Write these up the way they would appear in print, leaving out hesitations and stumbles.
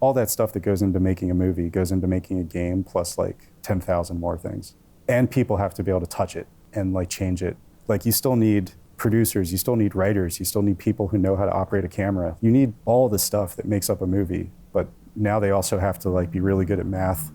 all that stuff that goes into making a movie goes into making a game, plus like 10,000 more things. And people have to be able to touch it and like change it. Like you still need producers, you still need writers, you still need people who know how to operate a camera. You need all the stuff that makes up a movie, but now they also have to like be really good at math.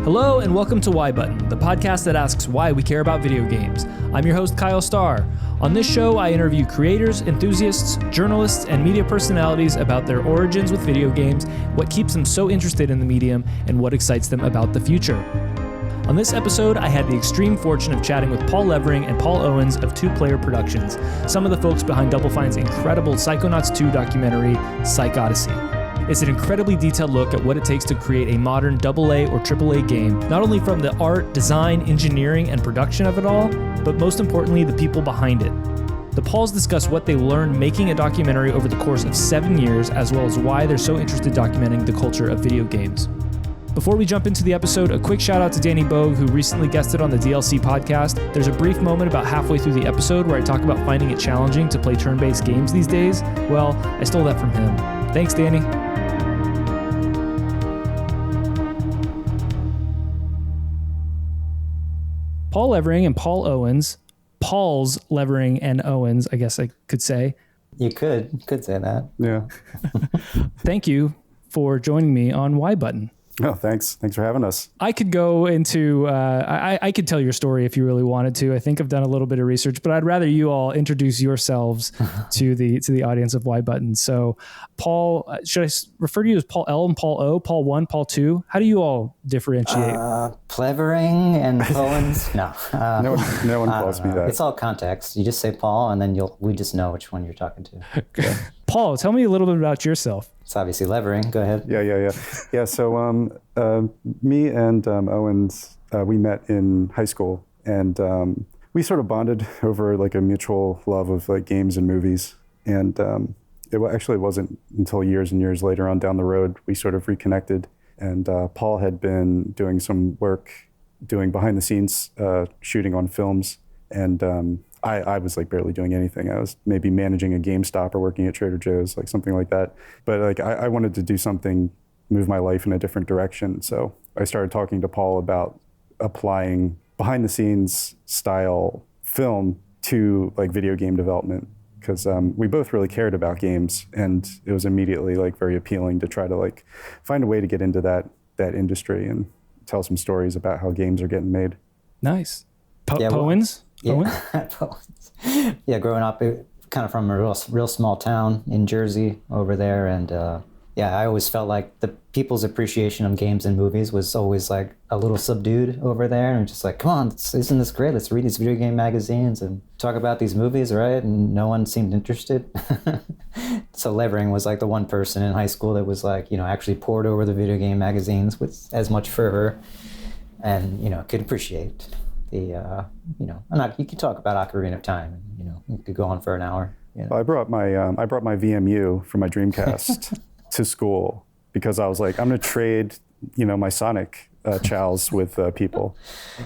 Hello and welcome to Why Button, the podcast that asks why we care about video games. I'm your host, Kyle Starr. On this show, I interview creators, enthusiasts, journalists, and media personalities about their origins with video games, what keeps them so interested in the medium, and what excites them about the future. On this episode, I had the extreme fortune of chatting with Paul Levering and Paul Owens of Two Player Productions, some of the folks behind Double Fine's incredible Psychonauts 2 documentary, PsychOdyssey. It's an incredibly detailed look at what it takes to create a modern AA or AAA game, not only from the art, design, engineering, and production of it all, but most importantly, the people behind it. The Pauls discuss what they learned making a documentary over the course of 7 years, as well as why they're so interested documenting the culture of video games. Before we jump into the episode, a quick shout out to Danny Bogue, who recently guested on the DLC podcast. There's a brief moment about halfway through the episode where I talk about finding it challenging to play turn-based games these days. Well, I stole that from him. Thanks, Danny. Paul Levering and Paul Owens, Paul's Levering and Owens, I guess I could say. You could say that. Yeah. Thank you for joining me on Why Button. Oh, thanks. Thanks for having us. I could go into, I could tell your story if you really wanted to. I think I've done a little bit of research, but I'd rather you all introduce yourselves to the audience of Why Button. So Paul, should I refer to you as Paul L and Paul O, Paul 1, Paul 2? How do you all differentiate? Levering and Owens? No. No one calls me that. It's all context. You just say Paul and then we just know which one you're talking to. Okay. Paul, tell me a little bit about yourself. It's obviously Levering. Go ahead. Yeah. So me and Owens, we met in high school, and we sort of bonded over like a mutual love of like games and movies. And it actually wasn't until years and years later on down the road we sort of reconnected. And Paul had been doing some work, doing behind the scenes shooting on films, and I was like barely doing anything. I was maybe managing a GameStop or working at Trader Joe's, like something like that. But like I wanted to do something, move my life in a different direction. So I started talking to Paul about applying behind the scenes style film to like video game development, because we both really cared about games, and it was immediately like very appealing to try to like find a way to get into that industry and tell some stories about how games are getting made. Nice. Yeah, Owens? Yeah. Yeah, growing up kind of from a real small town in Jersey over there, and I always felt like the people's appreciation of games and movies was always like a little subdued over there, and just like, come on, isn't this great? Let's read these video game magazines and talk about these movies, right? And no one seemed interested. So Levering was like the one person in high school that was like, actually poured over the video game magazines with as much fervor, and could appreciate the you could talk about Ocarina of Time, and you could go on for an hour. Well, I brought my VMU for my Dreamcast to school because I was like, I'm gonna trade my Sonic chows with people,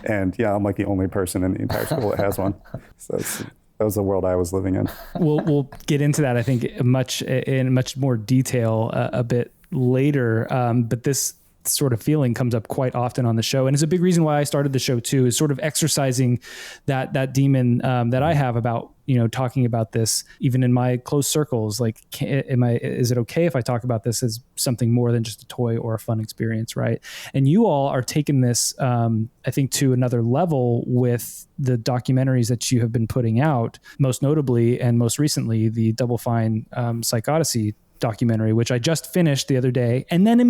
and I'm like the only person in the entire school that has one. So that was the world I was living in. We'll get into that, I think, in much more detail a bit later, but this sort of feeling comes up quite often on the show, and it's a big reason why I started the show too, is sort of exercising that demon that I have about talking about this even in my close circles. Like, is it okay if I talk about this as something more than just a toy or a fun experience, right? And you all are taking this I think to another level with the documentaries that you have been putting out, most notably and most recently the Double Fine PsychOdyssey documentary, which I just finished the other day, and then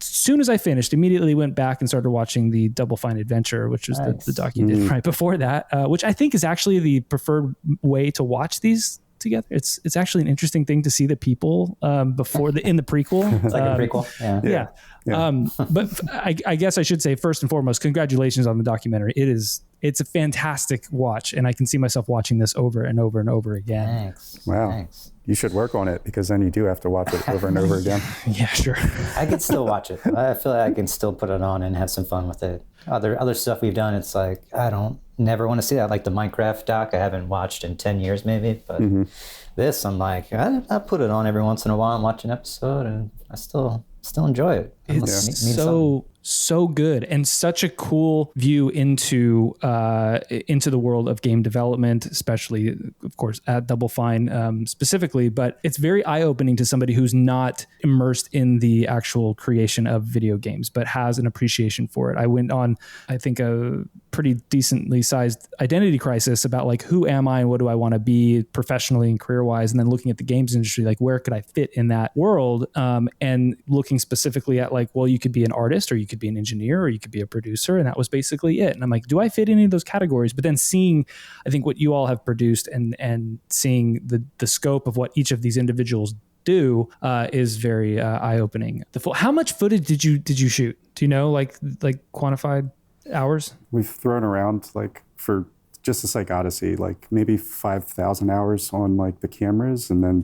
as soon as I finished, immediately went back and started watching the Double Fine Adventure, which was the doc you did right before that, which I think is actually the preferred way to watch these together. It's actually an interesting thing to see the people before in the prequel. It's like a prequel. Yeah. But I guess I should say, first and foremost, congratulations on the documentary. It's a fantastic watch, and I can see myself watching this over and over and over again. Thanks. Wow. Thanks. You should work on it, because then you do have to watch it over and over again. Yeah, sure. I can still watch it. I feel like I can still put it on and have some fun with it. Other stuff we've done, it's like, I don't never want to see that. Like the Minecraft doc, I haven't watched in 10 years maybe, but this, I'm like, I put it on every once in a while and watch an episode, and I still enjoy it. It's so good, and such a cool view into the world of game development, especially, of course, at Double Fine specifically. But it's very eye-opening to somebody who's not immersed in the actual creation of video games, but has an appreciation for it. I went on, I think, a pretty decently sized identity crisis about like, who am I and what do I want to be professionally and career-wise, and then looking at the games industry, like where could I fit in that world, and looking specifically at like, well, you could be an artist, or you could be an engineer, or you could be a producer, and that was basically it. And I'm like, do I fit any of those categories? But then seeing, I think, what you all have produced and seeing the scope of what each of these individuals do is very eye-opening. How much footage did you shoot? Do you know, like quantified hours? We've thrown around, like, for just the PsychOdyssey, like maybe 5,000 hours on like the cameras, and then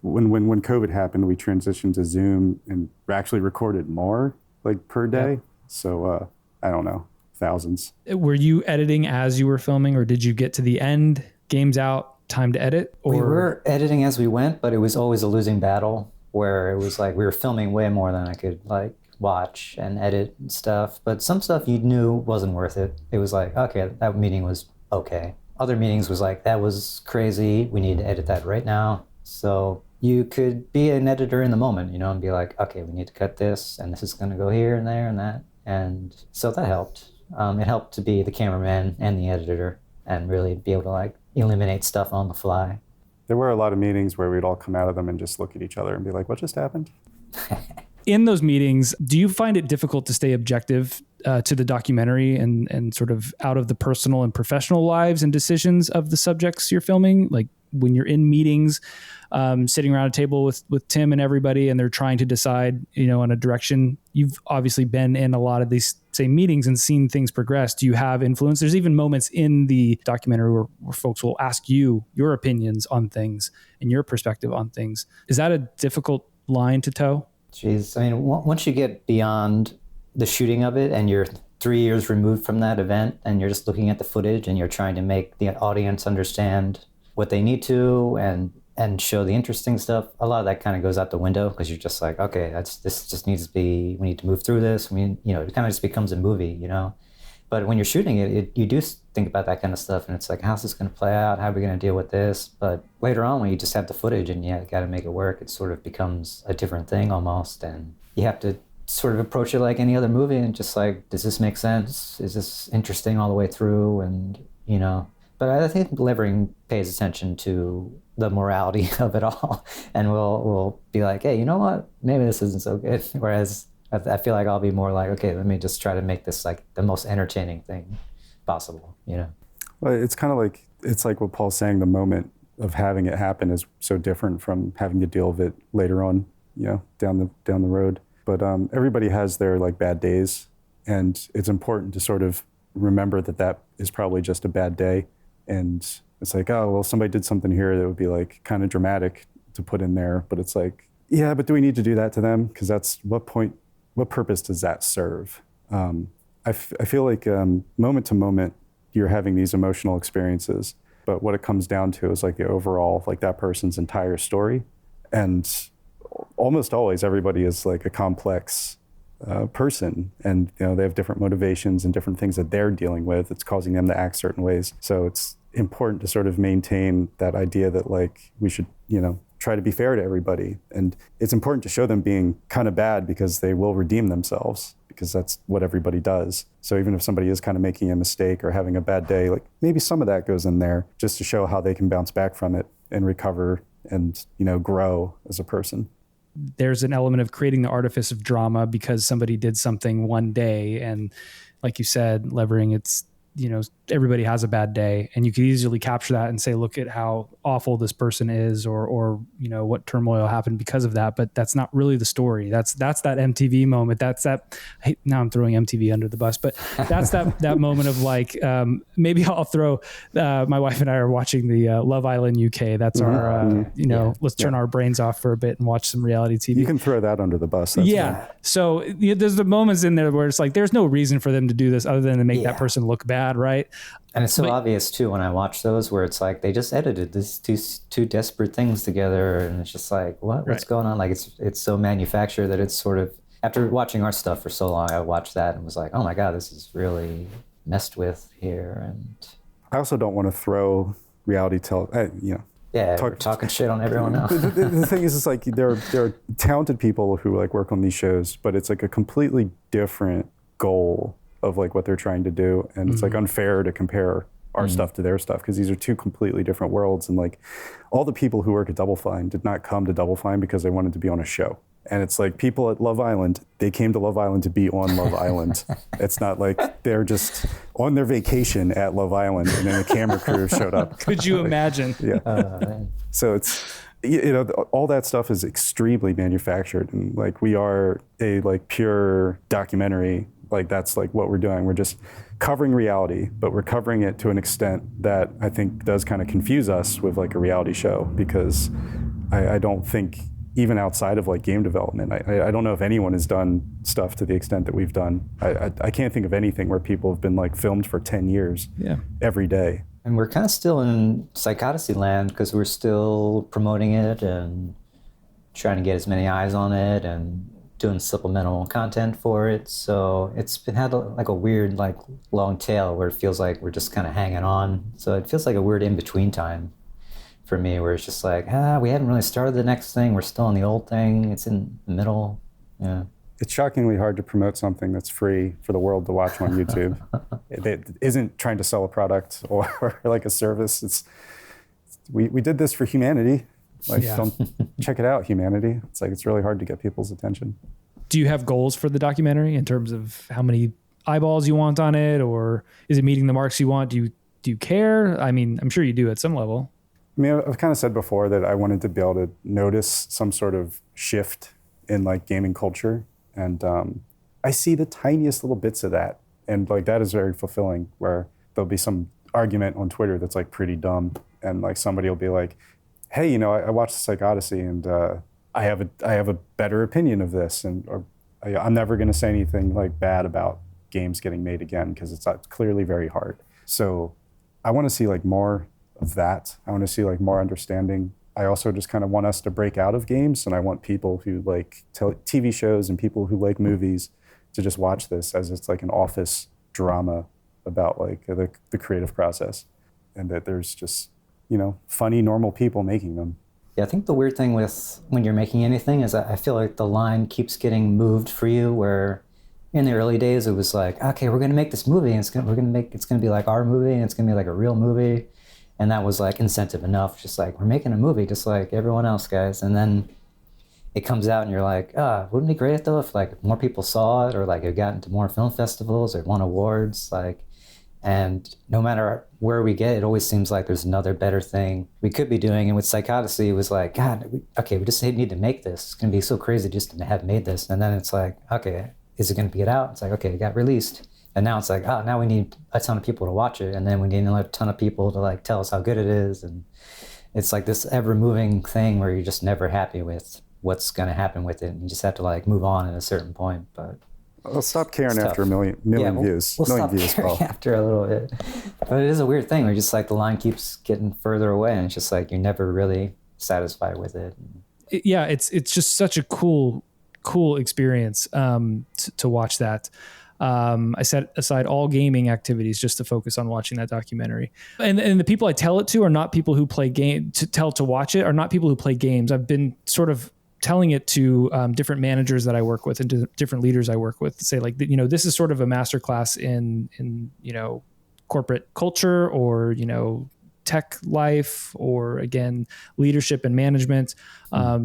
when COVID happened, we transitioned to Zoom and actually recorded more like per day. Yep. So I don't know, thousands. Were you editing as you were filming, or did you get to the end, games out, time to edit? Or? We were editing as we went, but it was always a losing battle, where it was like we were filming way more than I could like watch and edit and stuff. But some stuff you knew wasn't worth it. It was like, okay, that meeting was okay. Other meetings was like, that was crazy, we need to edit that right now. So you could be an editor in the moment, you know, and be like, okay, we need to cut this, and this is going to go here and there and that. And so that helped. It helped to be the cameraman and the editor and really be able to like eliminate stuff on the fly. There were a lot of meetings where we'd all come out of them and just look at each other and be like, what just happened? In those meetings, do you find it difficult to stay objective to the documentary and sort of out of the personal and professional lives and decisions of the subjects you're filming? Like when you're in meetings, sitting around a table with Tim and everybody, and they're trying to decide, you know, on a direction. You've obviously been in a lot of these same meetings and seen things progress. Do you have influence? There's even moments in the documentary where folks will ask you your opinions on things and your perspective on things. Is that a difficult line to toe? Jeez, I mean, once you get beyond the shooting of it and you're 3 years removed from that event and you're just looking at the footage and you're trying to make the audience understand what they need to and show the interesting stuff, a lot of that kind of goes out the window, because you're just like, okay, this just needs to be, we need to move through this. I mean, you know, it kind of just becomes a movie, you know. But when you're shooting it, you do think about that kind of stuff, and it's like, how's this going to play out? How are we going to deal with this? But later on, when you just have the footage and you got to make it work, it sort of becomes a different thing almost, and you have to sort of approach it like any other movie and just like, does this make sense? Is this interesting all the way through? And, you know, but I think Levering pays attention to the morality of it all, and we'll be like, hey, you know what? Maybe this isn't so good. Whereas I feel like I'll be more like, okay, let me just try to make this like the most entertaining thing possible, you know? Well, it's kind of like, it's like what Paul's saying, the moment of having it happen is so different from having to deal with it later on, you know, down the road. But everybody has their like bad days, and it's important to sort of remember that is probably just a bad day. And it's like, oh, well, somebody did something here that would be like kind of dramatic to put in there. But it's like, yeah, but do we need to do that to them? Because that's what purpose does that serve? I feel like moment to moment, you're having these emotional experiences. But what it comes down to is like the overall, like that person's entire story. And almost always everybody is like a complex person, and you know, they have different motivations and different things that they're dealing with. It's causing them to act certain ways. So it's important to sort of maintain that idea that like we should, you know, try to be fair to everybody. And it's important to show them being kind of bad, because they will redeem themselves, because that's what everybody does. So even if somebody is kind of making a mistake or having a bad day, like maybe some of that goes in there just to show how they can bounce back from it and recover and, you know, grow as a person. There's an element of creating the artifice of drama because somebody did something one day. And like you said, Levering, it's, you know, everybody has a bad day, and you could easily capture that and say, look at how awful this person is, or, you know, what turmoil happened because of that. But that's not really the story. That's that MTV moment. Now I'm throwing MTV under the bus, but that's that moment of like, maybe I'll throw, my wife and I are watching the Love Island UK. That's our, you know, let's turn our brains off for a bit and watch some reality TV. You can throw that under the bus. That's fine. So there's the moments in there where it's like, there's no reason for them to do this other than to make that person look bad. bad, right? And it's so obvious too when I watch those, where it's like they just edited these two desperate things together, and it's just like, what's going on? Like it's so manufactured that it's sort of, after watching our stuff for so long, I watched that and was like, oh my God, this is really messed with here. And I also don't want to throw reality talking shit on everyone else. The thing is, it's like there are talented people who like work on these shows, but it's like a completely different goal of like what they're trying to do, and it's like unfair to compare our stuff to their stuff, because these are two completely different worlds. And like all the people who work at Double Fine did not come to Double Fine because they wanted to be on a show. And it's like people at Love Island, they came to Love Island to be on Love Island. It's not like they're just on their vacation at Love Island and then the camera crew showed up. Could you imagine? Yeah. So it's, all that stuff is extremely manufactured. And like we are a like pure documentary. Like that's like what we're doing. We're just covering reality, but we're covering it to an extent that I think does kind of confuse us with like a reality show, because I don't think, even outside of like game development, I don't know if anyone has done stuff to the extent that we've done. I can't think of anything where people have been like filmed for 10 years every day. And we're kind of still in PsychOdyssey land, because we're still promoting it and trying to get as many eyes on it and doing supplemental content for it. So it's had like a weird like long tail where it feels like we're just kind of hanging on. So it feels like a weird in-between time for me, where it's just like, we haven't really started the next thing. We're still in the old thing. It's in the middle. Yeah. It's shockingly hard to promote something that's free for the world to watch on YouTube. It isn't trying to sell a product or like a service. We did this for humanity. Like, don't check it out, humanity. It's like, it's really hard to get people's attention. Do you have goals for the documentary in terms of how many eyeballs you want on it, or is it meeting the marks you want? Do you care? I mean, I'm sure you do at some level. I mean, I've kind of said before that I wanted to be able to notice some sort of shift in like gaming culture. And I see the tiniest little bits of that. And like, that is very fulfilling, where there'll be some argument on Twitter that's like pretty dumb. And like somebody will be like, hey, I watched the PsychOdyssey and I have a better opinion of this. Or I'm never going to say anything like bad about games getting made again, because it's clearly very hard. So I want to see like more of that. I want to see like more understanding. I also just kind of want us to break out of games, and I want people who like TV shows and people who like movies to just watch this as it's like an office drama about like the creative process, and that there's just, funny, normal people making them. Yeah, I think the weird thing with when you're making anything is I feel like the line keeps getting moved for you, where in the early days it was like, okay, we're gonna make this movie, and it's gonna be like our movie, and it's gonna be like a real movie. And that was like incentive enough, just like, we're making a movie just like everyone else, guys. And then it comes out and you're like, wouldn't it be great though if like more people saw it, or like it got into more film festivals or won awards, like, and no matter where we get, it always seems like there's another better thing we could be doing. And with PsychOdyssey, it was like, God, we just need to make this. It's gonna be so crazy just to have made this. And then it's like, okay, is it gonna get out? It's like, okay, it got released. And now it's like, now we need a ton of people to watch it. And then we need another ton of people to like tell us how good it is. And it's like this ever moving thing where you're just never happy with what's going to happen with it. And you just have to like move on at a certain point. But I'll stop caring after a million views. We'll stop caring after a little bit. But it is a weird thing where just like the line keeps getting further away, and it's just like you're never really satisfied with it. Yeah, it's just such a cool experience to watch that. I set aside all gaming activities just to focus on watching that documentary. And the people I tell it to are not people who play to watch it are not people who play games. I've been sort of telling it to different managers that I work with and to different leaders I work with to say like, this is sort of a masterclass in corporate culture, or, tech life, or again, leadership and management.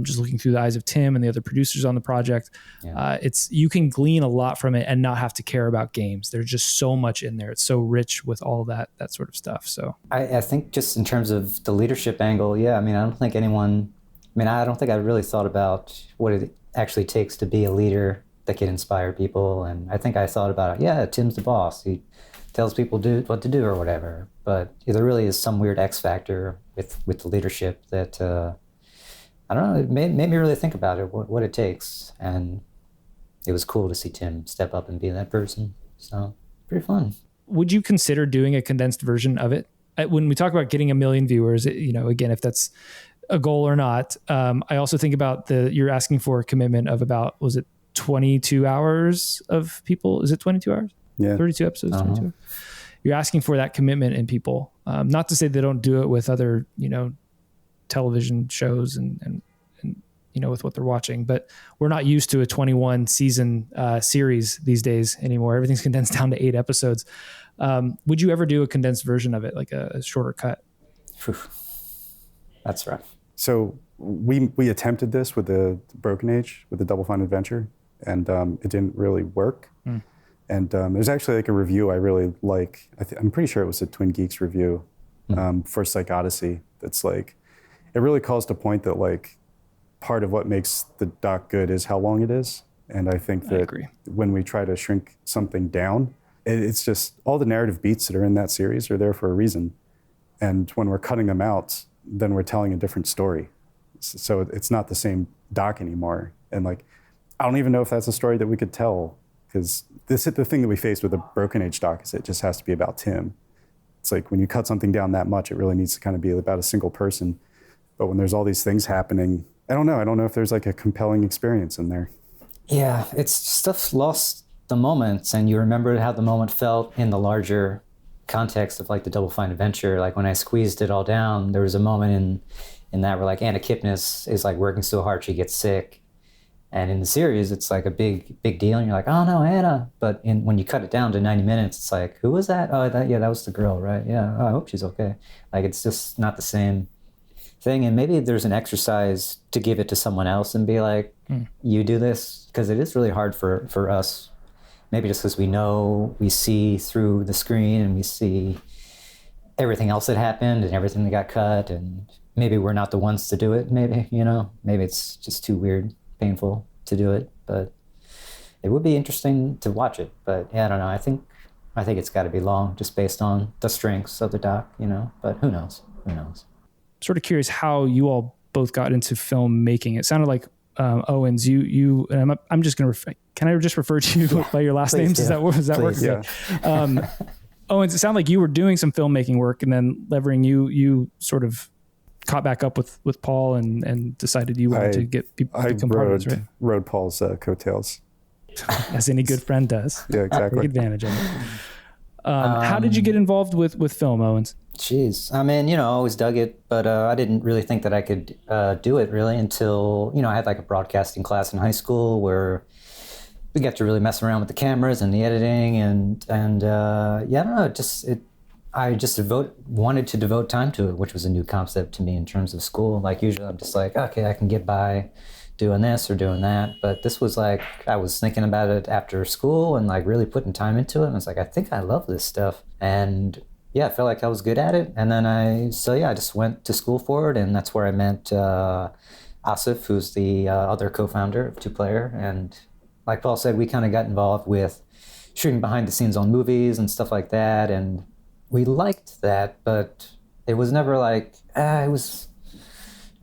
Just looking through the eyes of Tim and the other producers on the project. Yeah. You can glean a lot from it and not have to care about games. There's just so much in there. It's so rich with all that sort of stuff. So I think just in terms of the leadership angle, I don't think I really thought about what it actually takes to be a leader that can inspire people. And I think I thought about it. Tim's the boss. He tells people what to do or whatever. But there really is some weird X factor with the leadership that, I don't know, it made me really think about it, what it takes. And it was cool to see Tim step up and be that person. So pretty fun. would you consider doing a condensed version of it? When we talk about getting 1 million viewers, again, if that's a goal or not, I also think about you're asking for a commitment of about, was it 22 hours of people? Is it 22 hours? Yeah. 32 episodes, 22. You're asking for that commitment in people. Not to say they don't do it with other, television shows and with what they're watching, but we're not used to a 21 season series these days anymore. Everything's condensed down to 8 episodes. Would you ever do a condensed version of it, like a shorter cut? That's rough. So we attempted this with the Broken Age, with the Double Fine Adventure, and it didn't really work. And there's actually like a review I really like. I'm pretty sure it was a Twin Geeks review for PsychOdyssey. That's like, it really calls to point that like part of what makes the doc good is how long it is. And I think that when we try to shrink something down, it's just all the narrative beats that are in that series are there for a reason. And when we're cutting them out, then we're telling a different story. So it's not the same doc anymore. And like, I don't even know if that's a story that we could tell, because the thing that we faced with the Broken Age doc is it just has to be about Tim. It's like when you cut something down that much, it really needs to kind of be about a single person. But when there's all these things happening, I don't know if there's like a compelling experience in there. Yeah, it's stuff lost the moments, and you remember how the moment felt in the larger context of like the Double Fine Adventure. Like when I squeezed it all down, there was a moment in that where like Anna Kipnis is like working so hard she gets sick. And in the series, it's like a big deal, and you're like, oh no, Anna. But when you cut it down to 90 minutes, it's like, who was that? Oh, that was the girl, right? Yeah, oh, I hope she's okay. Like it's just not the same thing. And maybe there's an exercise to give it to someone else and be like, you do this, because it is really hard for us. Maybe just because we see through the screen and we see everything else that happened and everything that got cut, and maybe we're not the ones to do it. Maybe it's just too weird, painful to do it. But it would be interesting to watch it. But yeah, I don't know. I think it's got to be long, just based on the strengths of the doc. But who knows? Sort of curious how you all both got into filmmaking. It sounded like Owens, you and I'm just going to can I just refer to you by your last names? Does that work? Yeah. Owens, it sounded like you were doing some filmmaking work, and then Levering, you sort of caught back up with Paul and decided you wanted to get people to become part of this, right? Rode Paul's coattails. As any good friend does. Yeah, exactly. Take advantage of it. How did you get involved with film, Owens? Jeez. I mean, I always dug it, but I didn't really think that I could do it really until, I had like a broadcasting class in high school where we got to really mess around with the cameras and the editing and I don't know, I just wanted to devote time to it, which was a new concept to me in terms of school. Like usually I'm just like, okay, I can get by doing this or doing that. But this was like, I was thinking about it after school and like really putting time into it. And I was like, I think I love this stuff. And yeah, I felt like I was good at it. And then I just went to school for it. And that's where I met Asif, who's the other co-founder of Two Player. And like Paul said, we kind of got involved with shooting behind the scenes on movies and stuff like that. And we liked that, but it was never like, it was,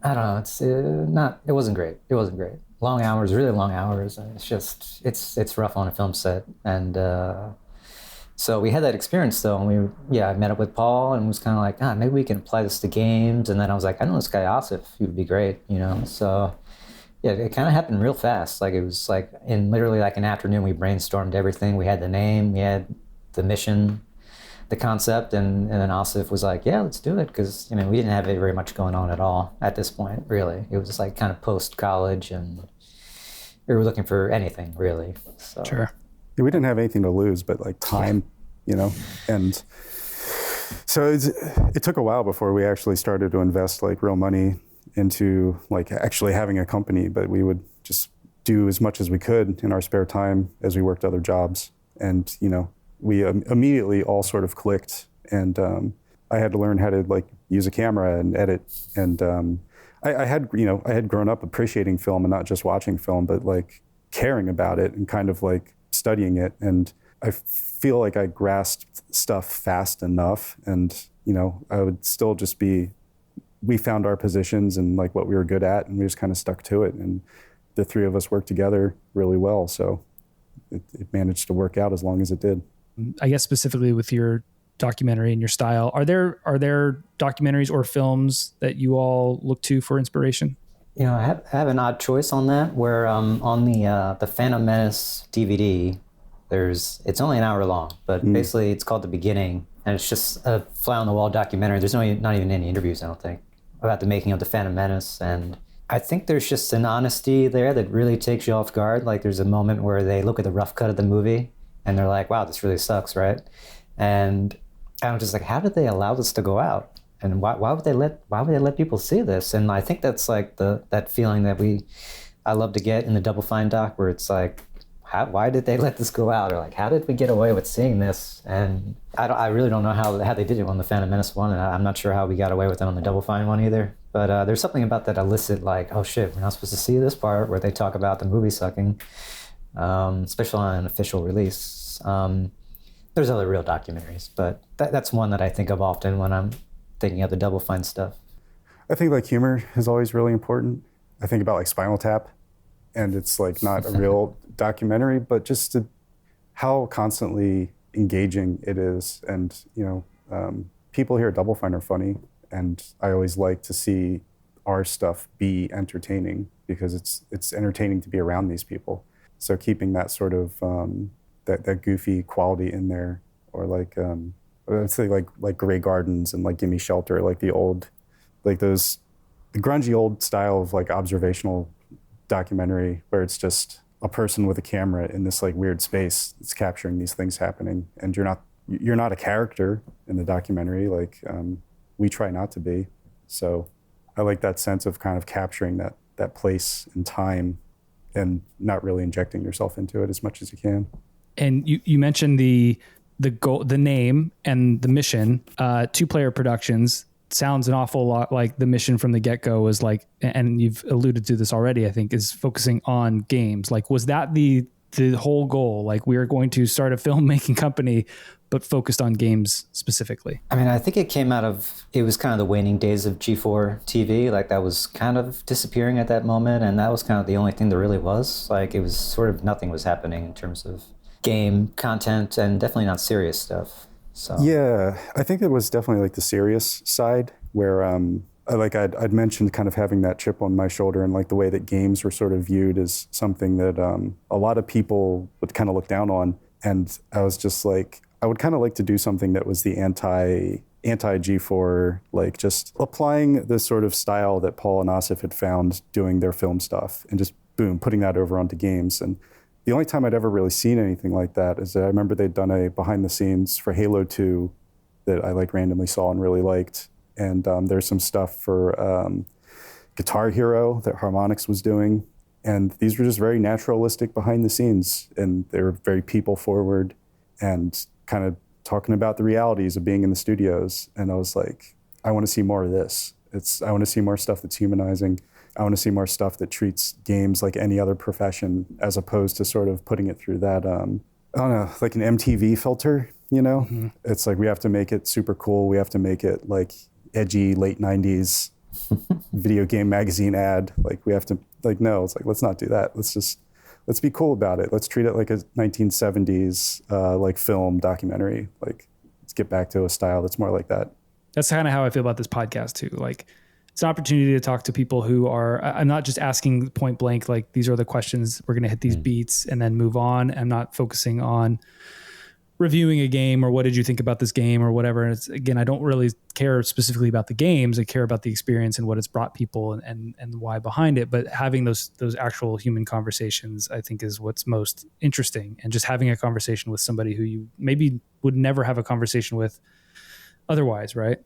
I don't know, it wasn't great. It wasn't great. Long hours, really long hours. It's just, it's rough on a film set. And so we had that experience though. And I met up with Paul and was kind of like, maybe we can apply this to games. And then I was like, I know this guy Asif, he would be great, So yeah, it kind of happened real fast. Like it was like in literally like an afternoon, we brainstormed everything. We had the name, we had the mission, the concept, and then Asif was like, yeah, let's do it. Because, we didn't have very much going on at all at this point, really. It was just like kind of post-college, and we were looking for anything, really. So. Sure. Yeah, we didn't have anything to lose but like time, And so it took a while before we actually started to invest like real money into like actually having a company, but we would just do as much as we could in our spare time as we worked other jobs. And, we immediately all sort of clicked, and I had to learn how to like use a camera and edit. And I had grown up appreciating film and not just watching film, but like caring about it and kind of like studying it. And I feel like I grasped stuff fast enough, and I would still just we found our positions and like what we were good at, and we just kind of stuck to it. And the three of us worked together really well, so it managed to work out as long as it did. I guess specifically with your documentary and your style, are there documentaries or films that you all look to for inspiration? I have an odd choice on that, where on the Phantom Menace DVD, it's only an hour long, but basically it's called The Beginning, and it's just a fly on the wall documentary. There's not even any interviews, I don't think, about the making of the Phantom Menace, and I think there's just an honesty there that really takes you off guard. Like, there's a moment where they look at the rough cut of the movie and they're like, wow, this really sucks, right? And I'm just like, how did they allow this to go out? And why would they let people see this? And I think that's like that feeling that I love to get in the Double Fine doc, where it's like, why did they let this go out? Or like, how did we get away with seeing this? And I really don't know how they did it on the Phantom Menace one, and I'm not sure how we got away with it on the Double Fine one either. But there's something about that illicit, like, oh shit, we're not supposed to see this part where they talk about the movie sucking, especially on an official release. There's other real documentaries, but that's one that I think of often when I'm thinking of the Double Fine stuff. I think like humor is always really important. I think about like Spinal Tap, and it's like not a real documentary, but just how constantly engaging it is. And people here at Double Fine are funny, and I always like to see our stuff be entertaining, because it's entertaining to be around these people. So keeping that sort of that goofy quality in there, or like I'd say like Grey Gardens and like Gimme Shelter, like the grungy old style of like observational documentary, where it's just a person with a camera in this like weird space that's capturing these things happening, and you're not a character in the documentary. Like we try not to be. So I like that sense of kind of capturing that place and time, and not really injecting yourself into it as much as you can. And you mentioned the goal, the name, and the mission. 2-player productions sounds an awful lot like the mission from the get-go was like, and you've alluded to this already, I think, is focusing on games. Like, was that the whole goal? Like, we are going to start a filmmaking company, but focused on games specifically? I mean, I think it was kind of the waning days of G4 TV. Like, that was kind of disappearing at that moment, and that was kind of the only thing there really was. Like, it was sort of nothing was happening in terms of game content, and definitely not serious stuff. So yeah, I think it was definitely like the serious side, where I'd mentioned kind of having that chip on my shoulder, and like the way that games were sort of viewed as something that a lot of people would kind of look down on. And I was just like, I would kind of like to do something that was the anti G4, like just applying the sort of style that Paul and Asif had found doing their film stuff, and just boom, putting that over onto games. And the only time I'd ever really seen anything like that is that I remember they'd done a behind the scenes for Halo 2 that I like randomly saw and really liked. And there's some stuff for Guitar Hero that Harmonix was doing. And these were just very naturalistic behind the scenes. And they were very people forward and kind of talking about the realities of being in the studios. And I was like, I want to see more of this. I want to see more stuff that's humanizing. I want to see more stuff that treats games like any other profession, as opposed to sort of putting it through that, I don't know, like an MTV filter, you know? Mm-hmm. It's like, we have to make it super cool. We have to make it like edgy late 90s video game magazine ad. Like, we have to, like, no, it's like, let's not do that. Let's be cool about it. Let's treat it like a 1970s like film documentary. Like, let's get back to a style that's more like that. That's kind of how I feel about this podcast too. Like, it's an opportunity to talk to people who I'm not just asking point blank, like, these are the questions, we're going to hit these beats and then move on. I'm not focusing on reviewing a game or what did you think about this game or whatever. And it's, again, I don't really care specifically about the games. I care about the experience and what it's brought people and why behind it. But having those actual human conversations, I think, is what's most interesting. And just having a conversation with somebody who you maybe would never have a conversation with otherwise, right?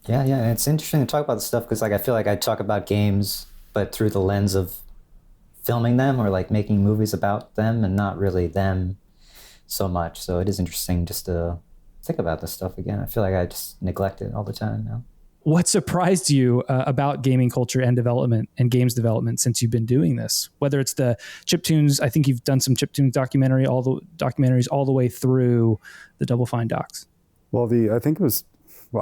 Yeah. And it's interesting to talk about this stuff, because like, I feel like I talk about games, but through the lens of filming them or like making movies about them, and not really them so much. So it is interesting just to think about this stuff again. I feel like I just neglect it all the time now. What surprised you about gaming culture and development and games development since you've been doing this? Whether it's the chiptunes, I think you've done some chiptunes documentaries all the way through the Double Fine docs. Well,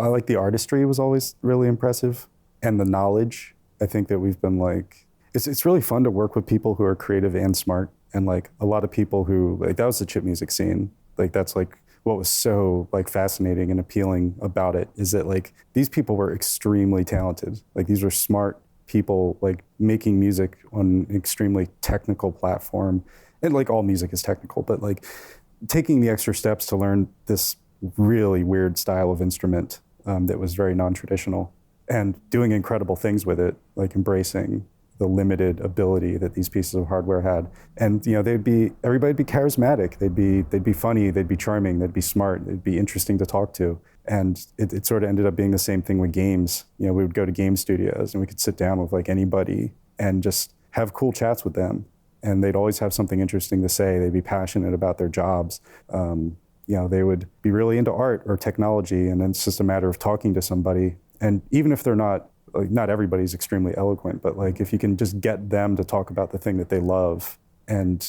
I like the artistry was always really impressive, and the knowledge. I think that we've been like, it's really fun to work with people who are creative and smart, and like a lot of people who, like, that was the chip music scene. Like, that's like what was so like fascinating and appealing about it is that like these people were extremely talented. Like these were smart people like making music on an extremely technical platform. And like all music is technical, but like taking the extra steps to learn this really weird style of instrument that was very non-traditional and doing incredible things with it, like embracing the limited ability that these pieces of hardware had. And you know, everybody'd be charismatic, they'd be funny, they'd be charming, they'd be smart, they'd be interesting to talk to. And it sort of ended up being the same thing with games. You know, we would go to game studios and we could sit down with like anybody and just have cool chats with them. And they'd always have something interesting to say. They'd be passionate about their jobs. You know, they would be really into art or technology, and then it's just a matter of talking to somebody. And even if they're not, like, not everybody's extremely eloquent, but like if you can just get them to talk about the thing that they love, and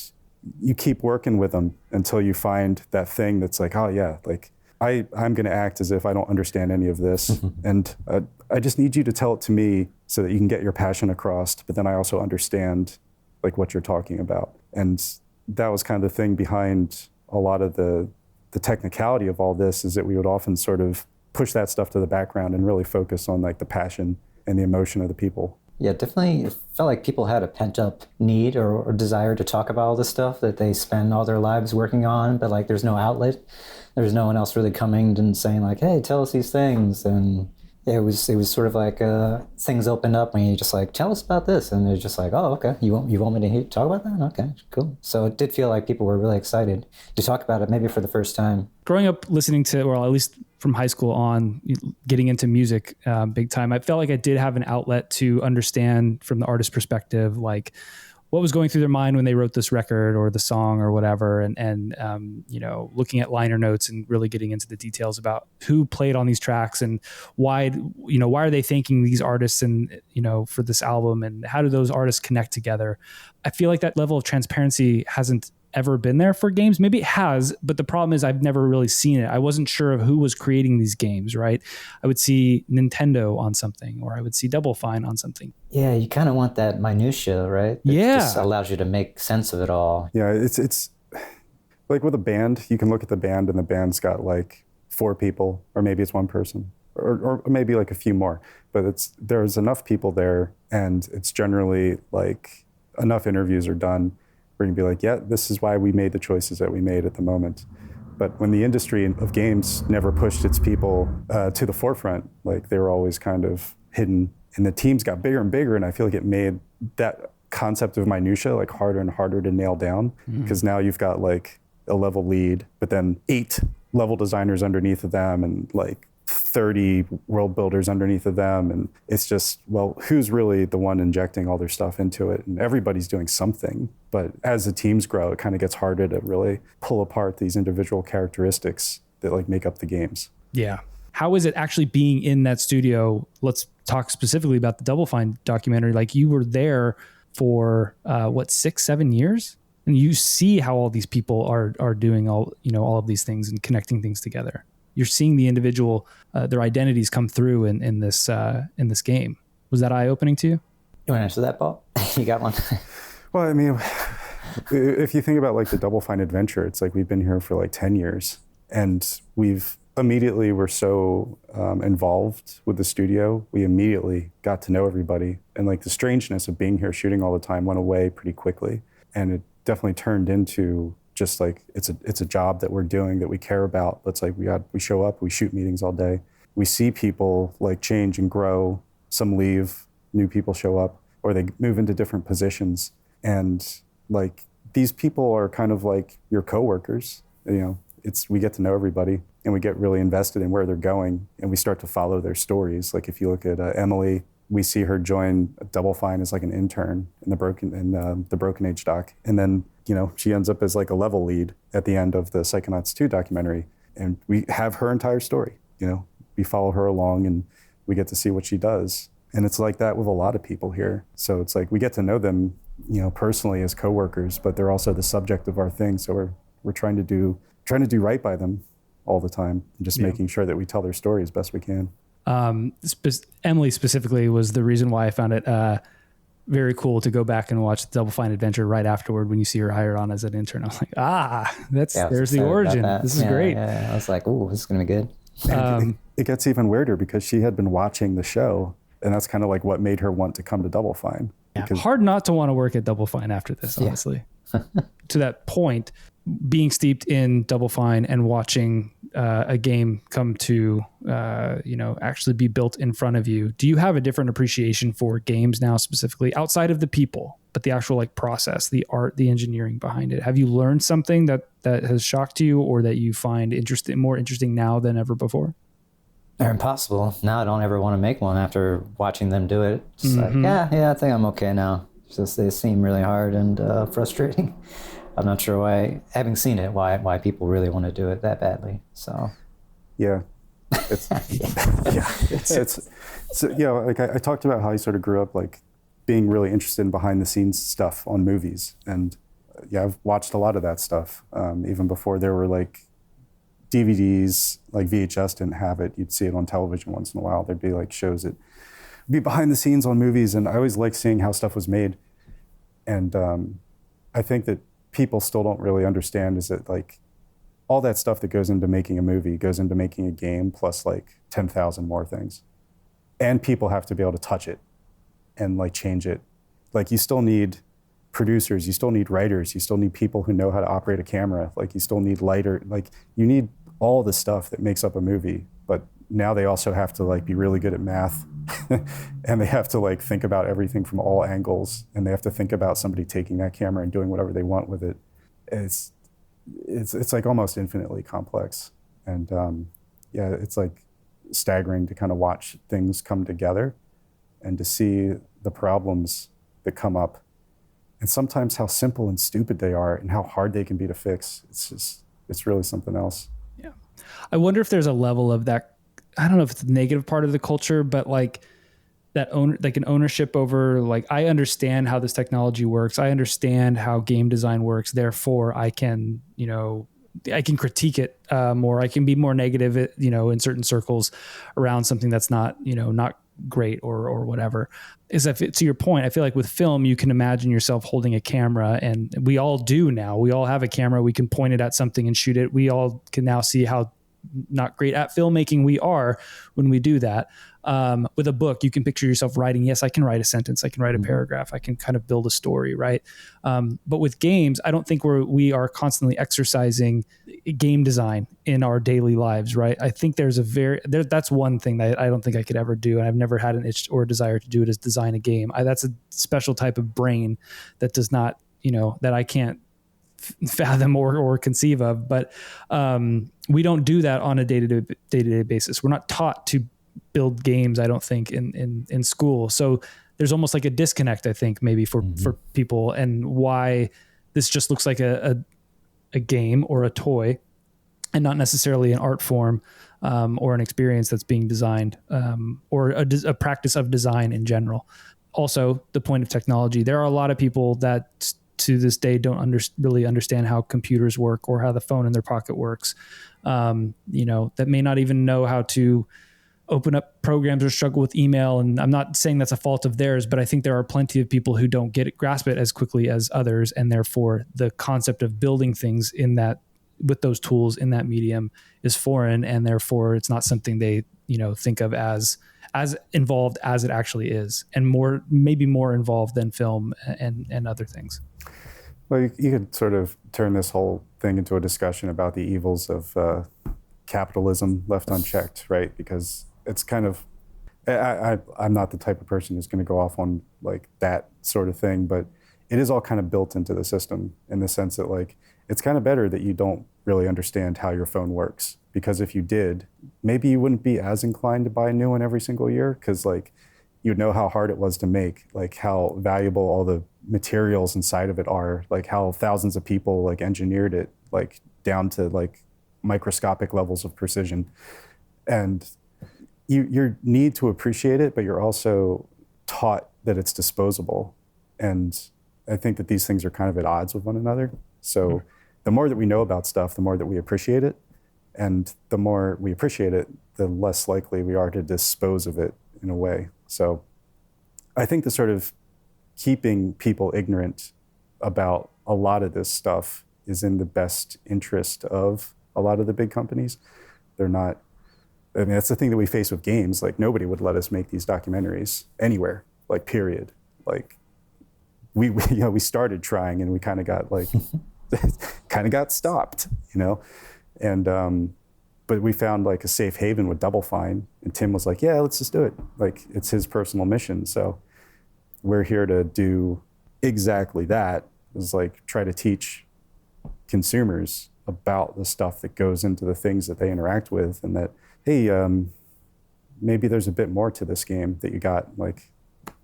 you keep working with them until you find that thing that's like, oh yeah, like I'm going to act as if I don't understand any of this, and I just need you to tell it to me so that you can get your passion across. But then I also understand like what you're talking about, and that was kind of the thing behind a lot of the technicality of all this, is that we would often sort of push that stuff to the background and really focus on like the passion and the emotion of the people. Yeah, definitely. It felt like people had a pent-up need or desire to talk about all this stuff that they spend all their lives working on, but like there's no outlet. There's no one else really coming and saying like, hey, tell us these things. And it was sort of like things opened up when you just like, tell us about this. And they're just like, oh, okay, you want me to talk about that? Okay, cool. So it did feel like people were really excited to talk about it, maybe for the first time. Growing up listening to, or at least from high school on, getting into music big time, I felt like I did have an outlet to understand from the artist perspective, like what was going through their mind when they wrote this record or the song or whatever. And you know, looking at liner notes and really getting into the details about who played on these tracks and why are they thanking these artists and, you know, for this album, and how do those artists connect together? I feel like that level of transparency hasn't ever been there for games. Maybe it has, but the problem is I've never really seen it. I wasn't sure of who was creating these games, right? I would see Nintendo on something, or I would see Double Fine on something. Yeah, you kind of want that minutia, right? It just allows you to make sense of it all. Yeah, it's like with a band, you can look at the band and the band's got like 4 people, or maybe it's 1 person, or maybe like a few more, but there's enough people there, and it's generally like enough interviews are done where you can be like, yeah, this is why we made the choices that we made at the moment. But when the industry of games never pushed its people to the forefront, like they were always kind of hidden, and the teams got bigger and bigger, and I feel like it made that concept of minutia like harder and harder to nail down, because now you've got like a level lead, but then 8 level designers underneath of them, and like 30 world builders underneath of them, and it's just, well, who's really the one injecting all their stuff into it? And everybody's doing something, but as the teams grow, it kind of gets harder to really pull apart these individual characteristics that like make up the games. Yeah. How is it actually being in that studio? Let's talk specifically about the Double Fine documentary. Like, you were there for 6-7 years, and you see how all these people are doing all of these things and connecting things together. You're seeing the individual, their identities come through in this game. Was that eye-opening to you? You want to answer that, Paul? You got one? Well, I mean, if you think about like the Double Fine adventure, it's like we've been here for like 10 years, and we're so involved with the studio. We immediately got to know everybody, and like the strangeness of being here shooting all the time went away pretty quickly, and it definitely turned into just like it's a job that we're doing that we care about. That's like we show up, we shoot meetings all day, we see people like change and grow. Some leave, new people show up, or they move into different positions, and like these people are kind of like your coworkers. You know, we get to know everybody, and we get really invested in where they're going, and we start to follow their stories. Like if you look at Emily, we see her join Double Fine as like an intern in the Broken Age doc, and then she ends up as like a level lead at the end of the Psychonauts 2 documentary, and we have her entire story. We follow her along, and we get to see what she does, and it's like that with a lot of people here. So it's like we get to know them, personally as coworkers, but they're also the subject of our thing. So we're trying to do right by them all the time, and just making sure that we tell their story as best we can. Emily specifically was the reason why I found it very cool to go back and watch Double Fine Adventure right afterward when you see her hired on as an intern. I was like, there's the origin. This is great. Yeah. I was like, ooh, this is going to be good. It gets even weirder because she had been watching the show, and that's kind of like what made her want to come to Double Fine. Because hard not to want to work at Double Fine after this, honestly. To that point, being steeped in Double Fine and watching a game come to, actually be built in front of you, do you have a different appreciation for games now, specifically outside of the people, but the actual like process, the art, the engineering behind it? Have you learned something that has shocked you or that you find more interesting now than ever before? They're impossible. Now I don't ever want to make one after watching them do it. It's like, I think I'm okay now. It's just they seem really hard and frustrating. I'm not sure why, having seen it, why people really want to do it that badly. So, yeah, it's like I talked about how I sort of grew up like being really interested in behind the scenes stuff on movies, and I've watched a lot of that stuff even before there were like DVDs. Like VHS didn't have it. You'd see it on television once in a while. There'd be like shows that would be behind the scenes on movies, and I always liked seeing how stuff was made. And I think that people still don't really understand is that like all that stuff that goes into making a movie goes into making a game plus like 10,000 more things. And people have to be able to touch it and like change it. Like you still need producers, you still need writers, you still need people who know how to operate a camera. Like you still need lighter, like you need all the stuff that makes up a movie. But now they also have to like be really good at math and they have to like think about everything from all angles, and they have to think about somebody taking that camera and doing whatever they want with it. It's like almost infinitely complex. And it's like staggering to kind of watch things come together and to see the problems that come up and sometimes how simple and stupid they are and how hard they can be to fix. It's really something else. Yeah. I wonder if there's a level of that, I don't know if it's the negative part of the culture, but like that an ownership over like, I understand how this technology works. I understand how game design works. Therefore I can critique it more. I can be more negative, in certain circles around something that's not great or whatever. Is that to your point? I feel like with film, you can imagine yourself holding a camera, and we all do now. We all have a camera. We can point it at something and shoot it. We all can now see how not great at filmmaking we are when we do that. With a book, you can picture yourself writing. Yes, I can write a sentence. I can write a paragraph. I can kind of build a story, right? But with games, I don't think we are constantly exercising game design in our daily lives, right? I think that's one thing that I don't think I could ever do, and I've never had an itch or a desire to do it, is design a game. That's a special type of brain that does not, that I can't fathom or conceive of. But we don't do that on a day-to-day basis. We're not taught to build games, I don't think, in school. So there's almost like a disconnect, I think, maybe for people, and why this just looks like a game or a toy and not necessarily an art form or an experience that's being designed or a practice of design in general. Also, the point of technology. There are a lot of people that to this day don't really understand how computers work or how the phone in their pocket works. That may not even know how to open up programs or struggle with email. And I'm not saying that's a fault of theirs, but I think there are plenty of people who don't grasp it as quickly as others. And therefore the concept of building things with those tools in that medium is foreign. And therefore it's not something they, think of as involved as it actually is, and maybe more involved than film and other things. Well, you could sort of turn this whole thing into a discussion about the evils of capitalism left unchecked, right? Because it's kind of, I'm not the type of person who's going to go off on like that sort of thing, but it is all kind of built into the system in the sense that like, it's kind of better that you don't really understand how your phone works, because if you did, maybe you wouldn't be as inclined to buy a new one every single year, because like you'd know how hard it was to make, like how valuable all the materials inside of it are, like how thousands of people like engineered it, like down to like microscopic levels of precision. And you need to appreciate it, but you're also taught that it's disposable. And I think that these things are kind of at odds with one another. So the more that we know about stuff, the more that we appreciate it. And the more we appreciate it, the less likely we are to dispose of it in a way. So I think the sort of keeping people ignorant about a lot of this stuff is in the best interest of a lot of the big companies. They're not, I mean, that's the thing that we face with games. Like, nobody would let us make these documentaries anywhere, like, period. Like, we started trying and we kind of got like, kind of got stopped, and, but we found like a safe haven with Double Fine, and Tim was like, yeah, let's just do it. Like, it's his personal mission. So we're here to do exactly that, is like try to teach consumers about the stuff that goes into the things that they interact with, and that, hey, maybe there's a bit more to this game that you got like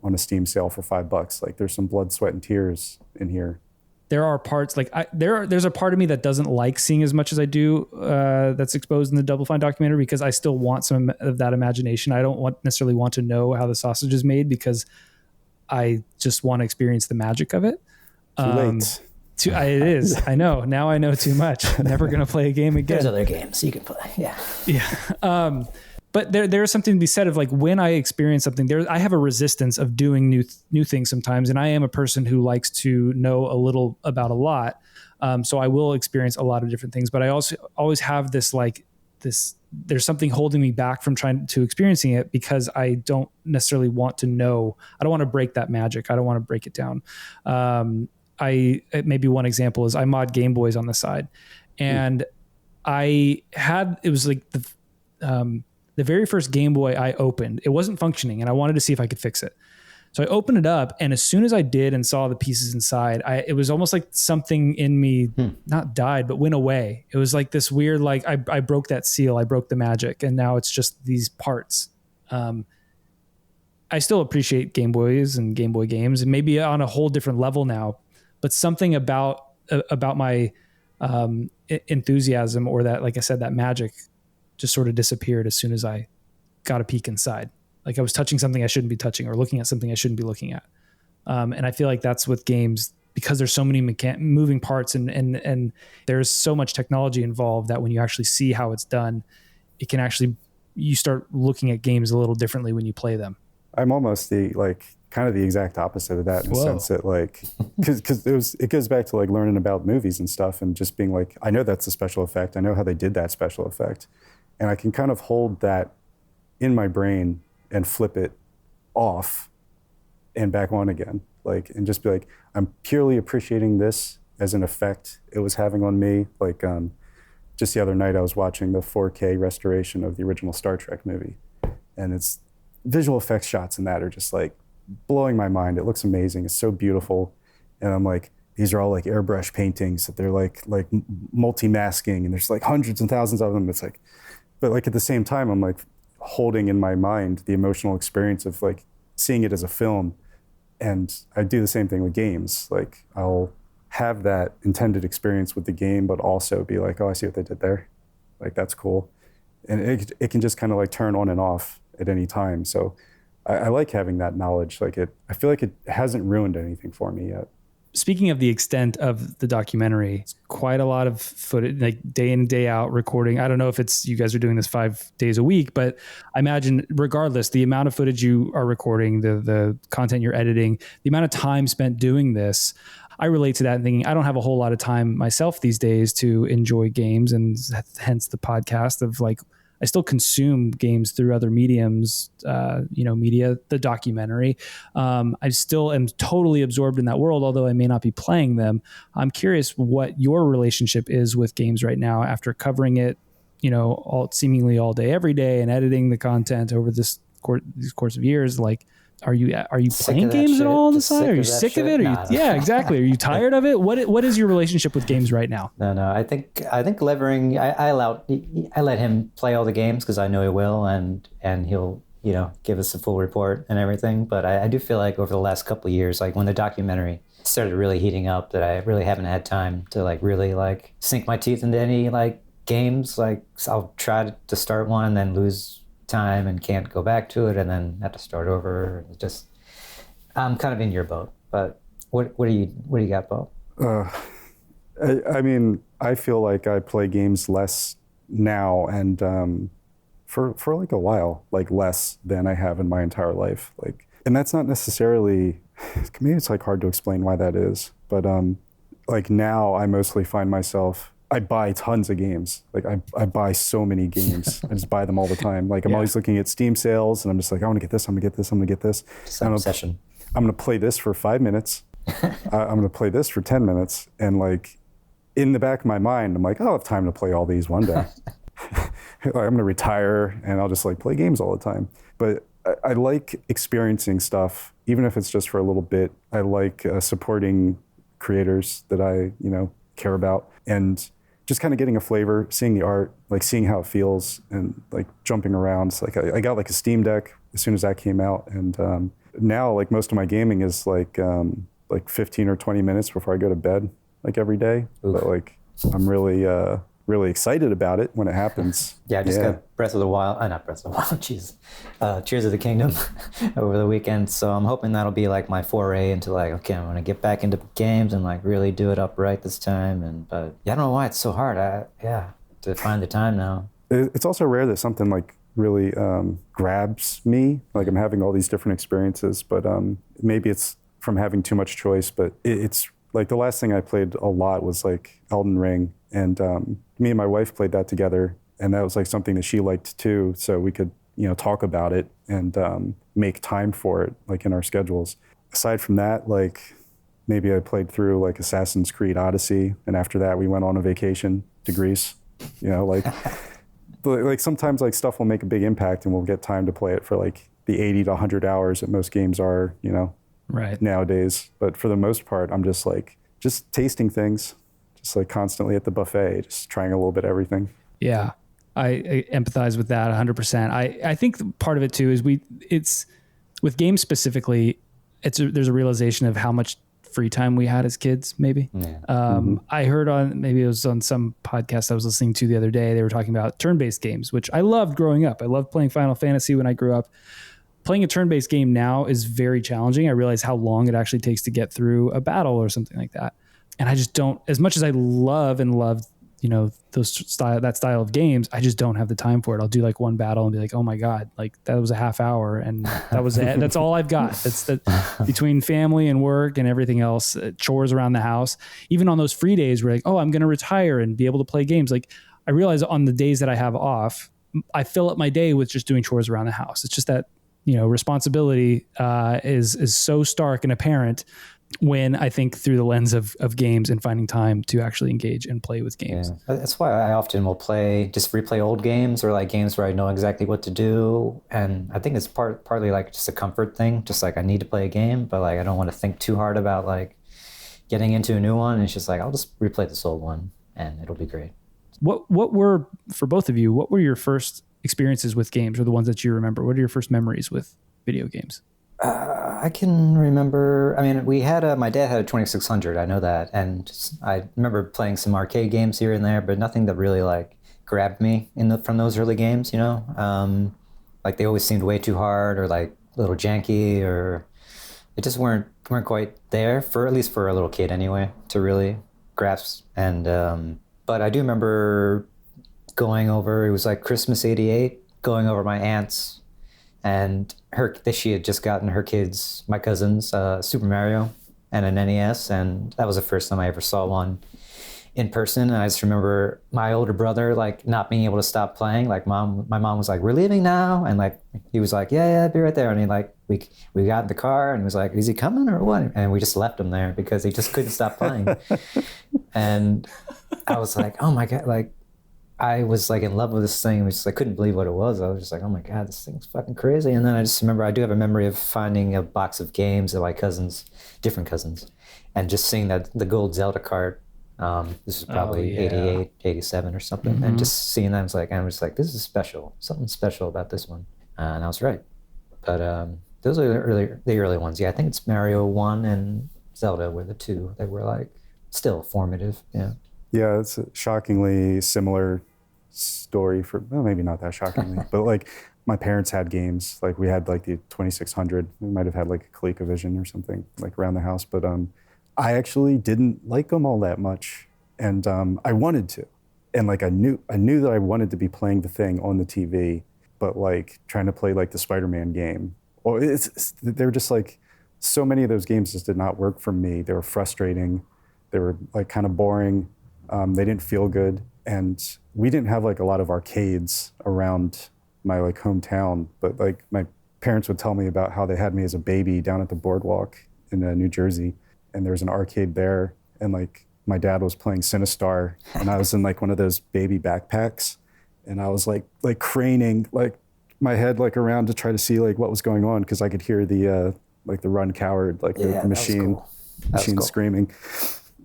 on a Steam sale for $5. Like, there's some blood, sweat, and tears in here. There are parts like there's a part of me that doesn't like seeing as much as I do that's exposed in the Double Fine documentary, because I still want some of that imagination. I don't necessarily want to know how the sausage is made, because I just want to experience the magic of it. Too late. It is. I know. Now I know too much. I'm never going to play a game again. There's other games you can play. Yeah. Yeah. But there's something to be said of like, when I experience something, I have a resistance of doing new things sometimes. And I am a person who likes to know a little about a lot. So I will experience a lot of different things, but I also always have this, there's something holding me back from trying to experiencing it, because I don't necessarily want to know. I don't want to break that magic. I don't want to break it down. Maybe one example is I mod Game Boys on the side, and it was like the very first Game Boy I opened, it wasn't functioning, and I wanted to see if I could fix it. So I opened it up, and as soon as I did and saw the pieces inside, it was almost like something in me not died, but went away. It was like this weird, like I broke that seal, I broke the magic, and now it's just these parts. I still appreciate Game Boys and Game Boy games, and maybe on a whole different level now, but something about my enthusiasm, or that, like I said, that magic just sort of disappeared as soon as I got a peek inside. Like, I was touching something I shouldn't be touching, or looking at something I shouldn't be looking at. And I feel like that's with games, because there's so many moving parts and there's so much technology involved, that when you actually see how it's done, it can actually, you start looking at games a little differently when you play them. I'm almost kind of the exact opposite of that, in the sense that, like, because it goes back to like learning about movies and stuff, and just being like, I know that's a special effect. I know how they did that special effect. And I can kind of hold that in my brain and flip it off and back on again. Like, and just be like, I'm purely appreciating this as an effect it was having on me. Like, just the other night I was watching the 4K restoration of the original Star Trek movie. And it's visual effects shots in that are just like blowing my mind. It looks amazing. It's so beautiful. And I'm like, these are all like airbrush paintings that they're like multi-masking, and there's like hundreds and thousands of them. It's like, but like at the same time, I'm like holding in my mind the emotional experience of like seeing it as a film. And I do the same thing with games. Like, I'll have that intended experience with the game, but also be like, oh, I see what they did there. Like, that's cool. And it can just kind of like turn on and off at any time. So I like having that knowledge. Like, I feel like it hasn't ruined anything for me yet. Speaking of the extent of the documentary, it's quite a lot of footage, like day in and day out recording. I don't know if it's, you guys are doing this 5 days a week, but I imagine regardless, the amount of footage you are recording, the content you're editing, the amount of time spent doing this, I relate to that and thinking I don't have a whole lot of time myself these days to enjoy games, and hence the podcast of like, I still consume games through other mediums, media, the documentary. I still am totally absorbed in that world, although I may not be playing them. I'm curious what your relationship is with games right now after covering it, seemingly all day, every day, and editing the content over these course of years. Like, are you playing games at all on the side? Are you sick of it? Yeah, exactly. Are you tired of it? What is your relationship with games right now? No. I think Levering, I let him play all the games because I know he will, and he'll give us a full report and everything. But I do feel like over the last couple of years, like when the documentary started really heating up, that I really haven't had time to like really like sink my teeth into any like games. Like, I'll try to start one and then lose time and can't go back to it, and then have to start over. Just, I'm kind of in your boat. But what do you got, Bo? I mean, I feel like I play games less now, and for like a while, like less than I have in my entire life. Like, and that's not necessarily maybe it's like hard to explain why that is, but like now I mostly find myself, I buy tons of games. Like I buy so many games. I just buy them all the time. Like I'm always looking at Steam sales and I'm just like, I want to get this, I'm gonna get this, I'm gonna get this. Just an obsession. I'm gonna play this for 5 minutes. I'm gonna play this for 10 minutes. And like in the back of my mind, I'm like, I'll have time to play all these one day. I'm gonna retire and I'll just like play games all the time. But I like experiencing stuff, even if it's just for a little bit. I like supporting creators that I, care about, and just kind of getting a flavor, seeing the art, like seeing how it feels, and like jumping around. So, like I got like a Steam Deck as soon as that came out, and now like most of my gaming is like 15 or 20 minutes before I go to bed, like every day. Oof. But like I'm really excited about it when it happens. Yeah, I just got Breath of the Wild, not Breath of the Wild, jeez. Tears of the Kingdom over the weekend. So I'm hoping that'll be like my foray into like, okay, I'm gonna get back into games and like really do it upright this time. But I don't know why it's so hard. To find the time now. It's also rare that something like really grabs me. Like I'm having all these different experiences, but maybe it's from having too much choice. But it's like the last thing I played a lot was like Elden Ring. And me and my wife played that together, and that was like something that she liked too. So we could, talk about it and make time for it, like in our schedules. Aside from that, like maybe I played through like Assassin's Creed Odyssey, and after that we went on a vacation to Greece. But like sometimes like stuff will make a big impact, and we'll get time to play it for like the 80 to 100 hours that most games are, right nowadays. But for the most part, I'm just tasting things. Just like constantly at the buffet, just trying a little bit of everything. Yeah, I empathize with that 100%. I think part of it too is it's with games specifically, there's a realization of how much free time we had as kids, maybe. Yeah. I heard maybe it was on some podcast I was listening to the other day, they were talking about turn-based games, which I loved growing up. I loved playing Final Fantasy when I grew up. Playing a turn-based game now is very challenging. I realize how long it actually takes to get through a battle or something like that. And I just don't, as much as I love, that style of games, I just don't have the time for it. I'll do like one battle and be like, oh my God, like that was a half hour and that was it. That's all I've got. That's between family and work and everything else, chores around the house. Even on those free days where like, oh, I'm going to retire and be able to play games. Like I realize on the days that I have off, I fill up my day with just doing chores around the house. It's just that, responsibility is so stark and apparent when I think through the lens of games and finding time to actually engage and play with games. Yeah. That's why I often will replay old games or like games where I know exactly what to do. And I think it's partly like just a comfort thing. Just like I need to play a game, but like I don't want to think too hard about like getting into a new one. And it's just like, I'll just replay this old one and it'll be great. What were, for both of you, what were your first experiences with games, or the ones that you remember? What are your first memories with video games? I can remember, my dad had a 2600, I know that. And I remember playing some arcade games here and there, but nothing that really like grabbed me from those early games, like they always seemed way too hard or like a little janky, or it just weren't quite there at least for a little kid anyway, to really grasp. And, but I do remember going over, it was like Christmas 88, going over my aunt's, and she had just gotten her kids, my cousins, Super Mario and an NES, and that was the first time I ever saw one in person. And I just remember my older brother like not being able to stop playing. Like my mom was like, "We're leaving now," and like he was like, "Yeah, be right there." And he like we got in the car and he was like, "Is he coming or what?" And we just left him there because he just couldn't stop playing. And I was like, "Oh my God!" Like I was like in love with this thing. I couldn't believe what it was. I was just like, oh my God, this thing's fucking crazy. And then I just remember, I do have a memory of finding a box of games of my cousins, different cousins, and just seeing that the gold Zelda card. This was probably 88, 87 or something. Mm-hmm. And just seeing that, I was like, this is special. Something special about this one. And I was right. But those are the early ones. Yeah, I think it's Mario 1 and Zelda were the two that were like still formative. Yeah. Yeah, it's a shockingly similar story maybe not that shockingly, but like my parents had games. Like we had like the 2600. We might have had like a ColecoVision or something like around the house, but I actually didn't like them all that much, and I wanted to, and like I knew that I wanted to be playing the thing on the TV, but like trying to play like the Spider-Man game, or they're just like so many of those games just did not work for me. They were frustrating. They were like kind of boring. They didn't feel good. And we didn't have like a lot of arcades around my like hometown, but like my parents would tell me about how they had me as a baby down at the boardwalk in New Jersey. And there was an arcade there. And like my dad was playing Sinistar and I was in like one of those baby backpacks. And I was like craning like my head like around to try to see like what was going on. Cause I could hear the like the run coward, like the machine cool. Screaming.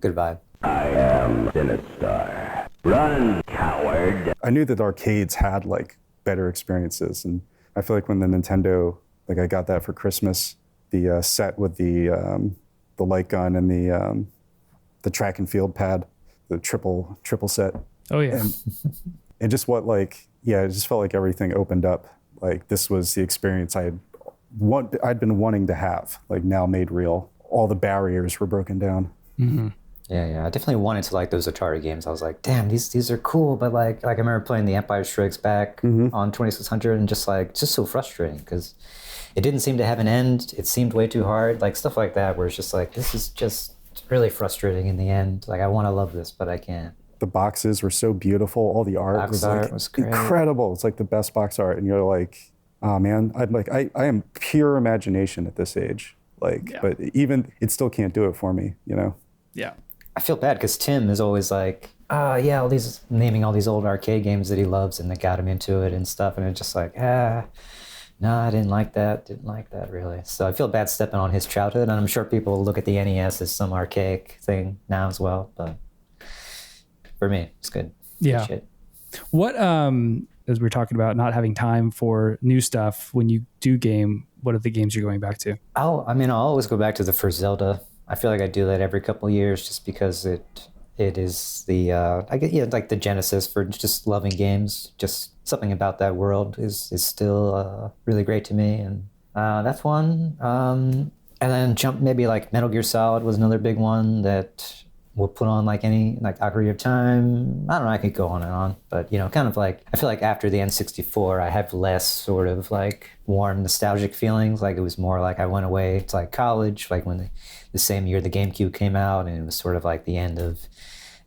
Good vibe. I am Sinistar. Run, coward. I knew that arcades had like better experiences. And I feel like when the Nintendo, like I got that for Christmas, the set with the light gun and the track and field pad, the triple set. Oh yeah. And just what like, yeah, it just felt like everything opened up. Like this was the experience I'd been wanting to have, like now made real. All the barriers were broken down. Mm-hmm. Yeah. I definitely wanted to like those Atari games. I was like, damn, these are cool. But like I remember playing The Empire Strikes Back on 2600 and just so frustrating because it didn't seem to have an end. It seemed way too hard. Like stuff like that where it's just like, this is just really frustrating in the end. Like I want to love this, but I can't. The boxes were so beautiful. All the art was like incredible. It's like the best box art. And you're like, oh man, I am pure imagination at this age. Like, but even it still can't do it for me, you know? Yeah. I feel bad because Tim is always like, naming all these old arcade games that he loves and that got him into it and stuff. And it's just like, no, I didn't like that really. So I feel bad stepping on his childhood. And I'm sure people look at the NES as some archaic thing now as well. But for me, it's good. Yeah. Good shit. What, as we're talking about not having time for new stuff, when you do game, what are the games you're going back to? I'll always go back to the first Zelda. I feel like I do that every couple of years just because it is the, like the genesis for just loving games. Just something about that world is still really great to me. And that's one. And then maybe like Metal Gear Solid was another big one that we'll put on like Ocarina of Time. I don't know, I could go on and on. But, kind of like, I feel like after the N64, I have less sort of like warm nostalgic feelings. Like it was more like I went away to like college, like when the same year the GameCube came out, and it was sort of like the end of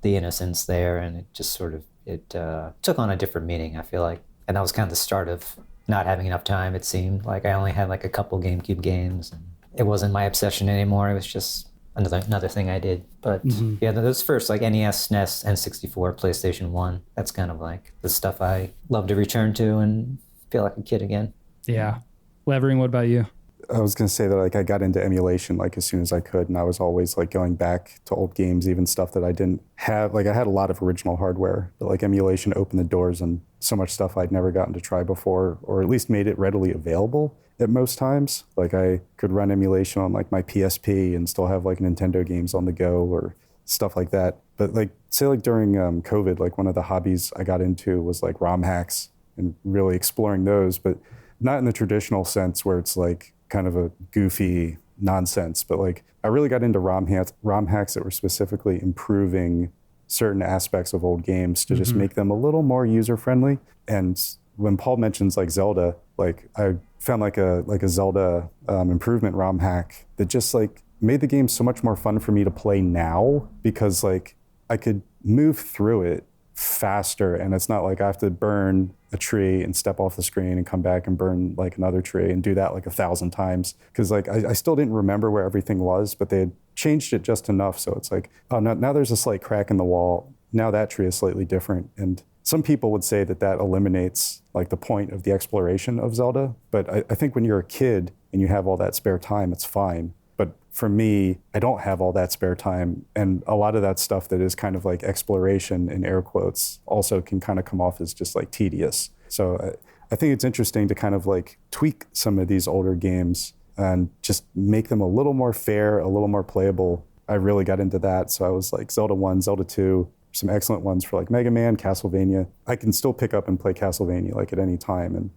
the innocence there. And it just sort of, it took on a different meaning, I feel like. And that was kind of the start of not having enough time, it seemed. Like I only had like a couple GameCube games. And it wasn't my obsession anymore. It was just another thing I did. But yeah, those first like NES, SNES, N64, PlayStation 1, that's kind of like the stuff I love to return to and feel like a kid again. Yeah. Levering, what about you? I was going to say that like I got into emulation like as soon as I could, and I was always like going back to old games, even stuff that I didn't have. Like I had a lot of original hardware, but like emulation opened the doors on so much stuff I'd never gotten to try before, or at least made it readily available at most times. Like I could run emulation on like my PSP and still have like Nintendo games on the go or stuff like that. But like say like during COVID, like one of the hobbies I got into was like ROM hacks and really exploring those, but not in the traditional sense where it's like kind of a goofy nonsense, but like I really got into ROM hacks that were specifically improving certain aspects of old games to just make them a little more user-friendly. And when Paul mentions like Zelda, like I found like a Zelda improvement ROM hack that just like made the game so much more fun for me to play now, because like I could move through it faster, and it's not like I have to burn a tree and step off the screen and come back and burn like another tree and do that like 1,000 times. Because like I still didn't remember where everything was, but they had changed it just enough so it's like, oh, now there's a slight crack in the wall. Now that tree is slightly different. And some people would say that eliminates like the point of the exploration of Zelda. But I think when you're a kid and you have all that spare time, it's fine. But for me, I don't have all that spare time. And a lot of that stuff that is kind of like exploration in air quotes also can kind of come off as just like tedious. So I think it's interesting to kind of like tweak some of these older games and just make them a little more fair, a little more playable. I really got into that. So I was like Zelda 1, Zelda 2, some excellent ones for like Mega Man, Castlevania. I can still pick up and play Castlevania like at any time. And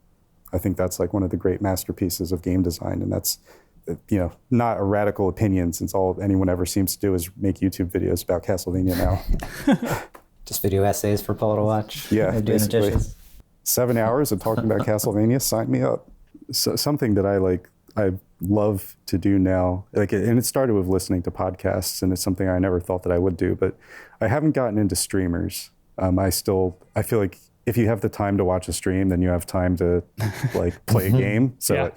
I think that's like one of the great masterpieces of game design. And that's, not a radical opinion, since all anyone ever seems to do is make YouTube videos about Castlevania now. Just video essays for Paul to watch. Yeah, doing basically. the dishes. 7 hours of talking about Castlevania, sign me up. So something that I like I love to do now, like, and it started with listening to podcasts, and it's something I never thought that I would do, but I haven't gotten into streamers. I feel like if you have the time to watch a stream, then you have time to like play a game. So,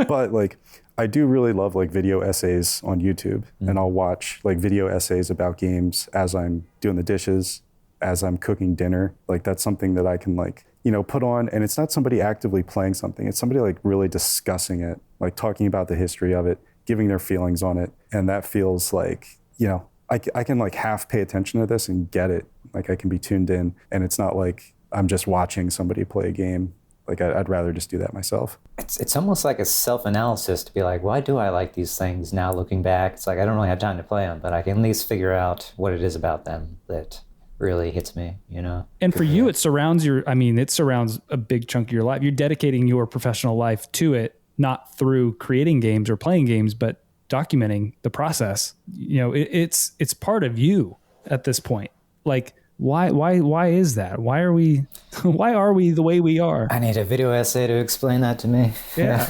but like, I do really love like video essays on YouTube, and I'll watch like video essays about games as I'm doing the dishes, as I'm cooking dinner. Like, that's something that I can like, you know, put on, and it's not somebody actively playing something. It's somebody like really discussing it, like talking about the history of it, giving their feelings on it. And that feels like, you know, I can like half pay attention to this and get it. Like, I can be tuned in, and it's not like I'm just watching somebody play a game. Like, I'd rather just do that myself. It's almost like a self-analysis to be like, why do I like these things now looking back? It's like, I don't really have time to play them, but I can at least figure out what it is about them that really hits me, you know? And for you, it surrounds a big chunk of your life. You're dedicating your professional life to it, not through creating games or playing games, but documenting the process. You know, it's part of you at this point. Like, why is that? Why are we the way we are? I need a video essay to explain that to me. Yeah.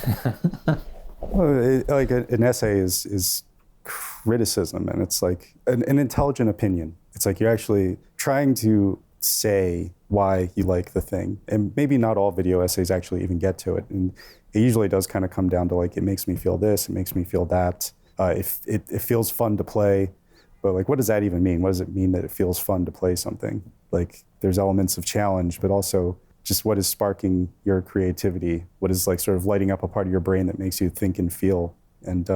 Well, like an essay is criticism, and it's like an intelligent opinion. It's like you're actually trying to say why you like the thing. And maybe not all video essays actually even get to it. And it usually does kind of come down to like, it makes me feel this, it makes me feel that. If it feels fun to play, but like, what does that even mean? What does it mean that it feels fun to play something? Like, there's elements of challenge, but also just what is sparking your creativity? What is like sort of lighting up a part of your brain that makes you think and feel? And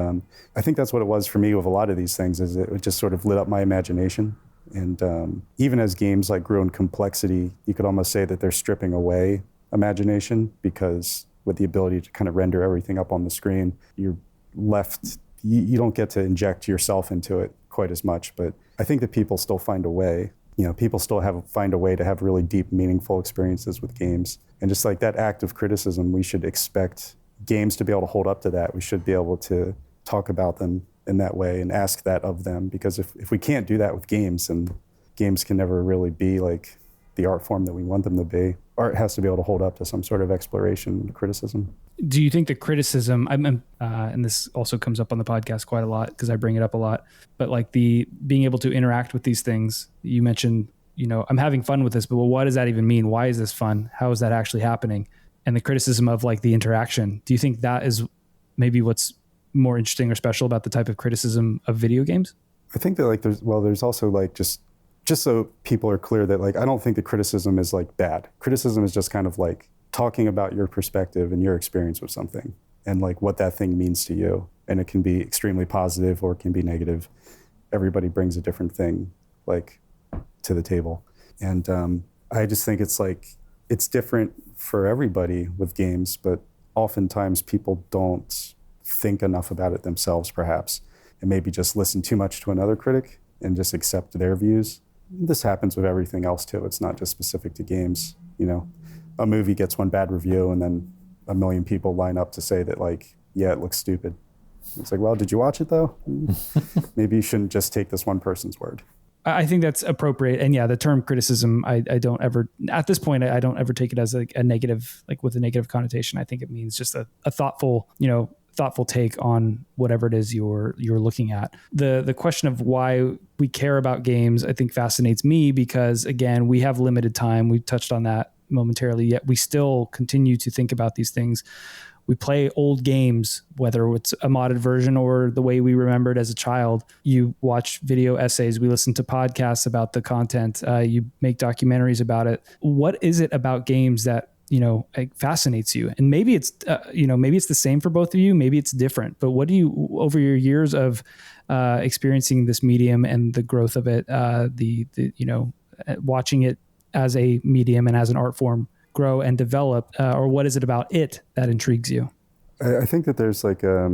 I think that's what it was for me with a lot of these things, is it just sort of lit up my imagination. And even as games like grew in complexity, you could almost say that they're stripping away imagination, because with the ability to kind of render everything up on the screen, you're left, you don't get to inject yourself into it quite as much. But I think that people still find a way, you know, people still find a way to have really deep, meaningful experiences with games. And just like that act of criticism, we should expect games to be able to hold up to that. We should be able to talk about them in that way and ask that of them, because if we can't do that with games, then games can never really be like the art form that we want them to be. Art has to be able to hold up to some sort of exploration and criticism. Do you think the criticism, and this also comes up on the podcast quite a lot because I bring it up a lot, but like the being able to interact with these things, you mentioned, you know, I'm having fun with this, but well, what does that even mean? Why is this fun? How is that actually happening? And the criticism of like the interaction, do you think that is maybe what's more interesting or special about the type of criticism of video games? I think that like there's also like just so people are clear that like, I don't think the criticism is like bad. Criticism is just kind of like talking about your perspective and your experience with something and like what that thing means to you. And it can be extremely positive or it can be negative. Everybody brings a different thing like to the table. And I just think it's like, it's different for everybody with games, but oftentimes people don't think enough about it themselves, perhaps, and maybe just listen too much to another critic and just accept their views. This happens with everything else too. It's not just specific to games. You know, a movie gets one bad review and then a million people line up to say that like, yeah, it looks stupid. It's like, well, did you watch it though? Maybe you shouldn't just take this one person's word. I think that's appropriate. And yeah, the term criticism, I don't ever, at this point, I don't ever take it as like a negative, like with a negative connotation. I think it means just a thoughtful, you know, thoughtful take on whatever it is you're looking at. The question of why we care about games, I think fascinates me because again, we have limited time. We touched on that momentarily, yet we still continue to think about these things. We play old games, whether it's a modded version or the way we remembered as a child. You watch video essays. We listen to podcasts about the content. You make documentaries about it. What is it about games that, you know, fascinates you? And maybe it's, maybe it's the same for both of you. Maybe it's different. But what do you, over your years of experiencing this medium and the growth of it, watching it as a medium and as an art form grow and develop, or what is it about it that intrigues you? I think that there's like a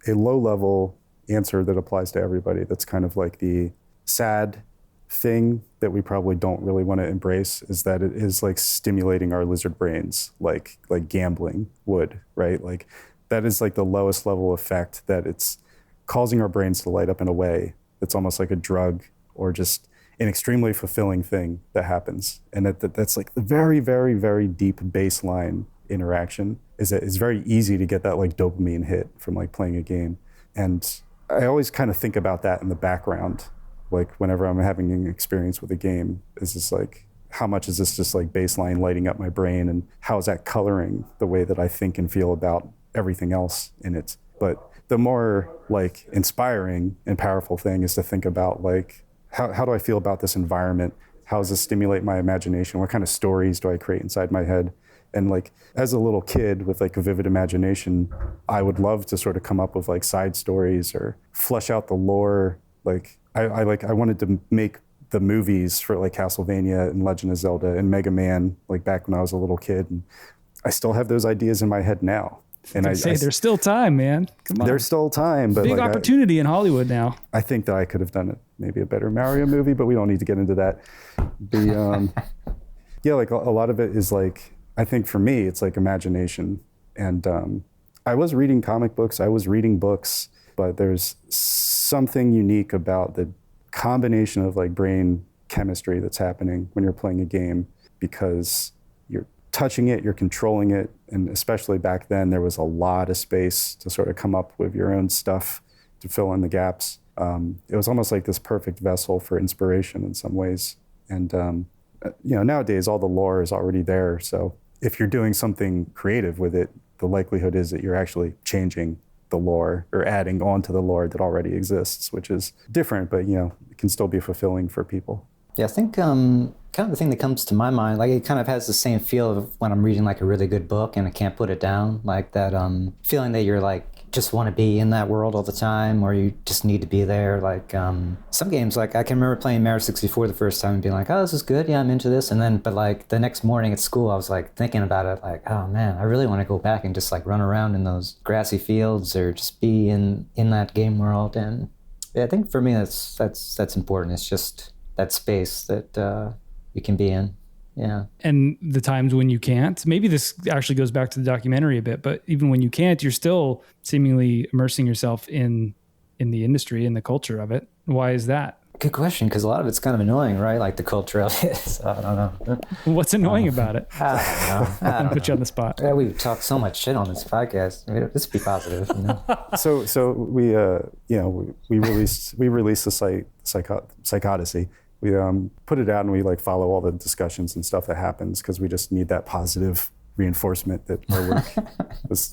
low-level answer that applies to everybody. That's kind of like the sad thing that we probably don't really want to embrace, is that it is like stimulating our lizard brains, like gambling would, right? Like that is like the lowest level effect, that it's causing our brains to light up in a way that's almost like a drug or just an extremely fulfilling thing that happens. And that's like the very, very, very deep baseline interaction is that it's very easy to get that like dopamine hit from like playing a game. And I always kind of think about that in the background, like whenever I'm having an experience with a game, is just like, how much is this just like baseline lighting up my brain, and how is that coloring the way that I think and feel about everything else in it? But the more like inspiring and powerful thing is to think about like, how do I feel about this environment? How does this stimulate my imagination? What kind of stories do I create inside my head? And like, as a little kid with like a vivid imagination, I would love to sort of come up with like side stories or flesh out the lore. Like I wanted to make the movies for like Castlevania and Legend of Zelda and Mega Man, like back when I was a little kid. And I still have those ideas in my head now. And I say there's still time, man. Come on. There's still time, but big like opportunity in Hollywood now. I think that I could have done it, maybe a better Mario movie, but we don't need to get into that. Yeah, like a lot of it is like, I think for me, it's like imagination. And I was reading comic books, I was reading books, but there's something unique about the combination of like brain chemistry that's happening when you're playing a game, because you're touching it, you're controlling it. And especially back then, there was a lot of space to sort of come up with your own stuff to fill in the gaps. It was almost like this perfect vessel for inspiration in some ways. And nowadays all the lore is already there. So if you're doing something creative with it, the likelihood is that you're actually changing the lore or adding on to the lore that already exists, which is different, but it can still be fulfilling for people. Yeah, I think kind of the thing that comes to my mind, like it kind of has the same feel of when I'm reading like a really good book and I can't put it down, like that feeling that you're like just want to be in that world all the time, or you just need to be there. Like some games, like I can remember playing Mario 64 the first time and being like, oh, this is good, yeah, I'm into this. And then, but like the next morning at school, I was like thinking about it, like, oh man, I really want to go back and just like run around in those grassy fields or just be in that game world. And yeah, I think for me that's important. It's just that space that you can be in. Yeah. And the times when you can't, maybe this actually goes back to the documentary a bit, but even when you can't, you're still seemingly immersing yourself in the industry and the culture of it. Why is that? Good question, because a lot of it's kind of annoying, right? Like the culture of it. So I don't know. What's annoying about it? I don't know. Put you on the spot. Yeah, we've talked so much shit on this podcast. I mean, let's be positive. So we released the site PsychOdyssey. We put it out and we like follow all the discussions and stuff that happens, because we just need that positive reinforcement that our work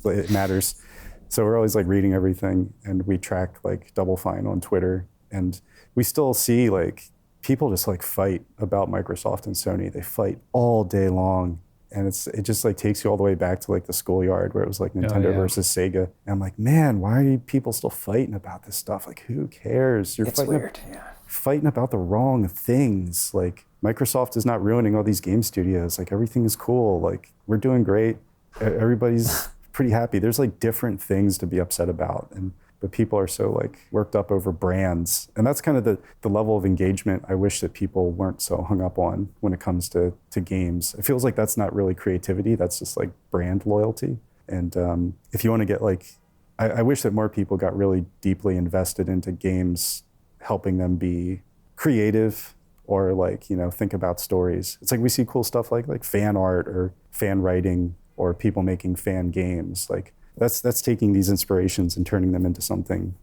it matters. So we're always like reading everything, and we track like Double Fine on Twitter, and we still see like people just like fight about Microsoft and Sony. They fight all day long, and it just like takes you all the way back to like the schoolyard where it was like Nintendo versus Sega. And I'm like, man, why are people still fighting about this stuff? Like, who cares? It's weird. Fighting about the wrong things. Like, Microsoft is not ruining all these game studios. Like, everything is cool. Like, we're doing great. Everybody's pretty happy. There's like different things to be upset about, but people are so like worked up over brands. And that's kind of the level of engagement I wish that people weren't so hung up on when it comes to games. It feels like that's not really creativity. That's just like brand loyalty. And if you want to get like, I wish that more people got really deeply invested into games, helping them be creative or like, think about stories. It's like we see cool stuff like fan art or fan writing or people making fan games. Like that's taking these inspirations and turning them into something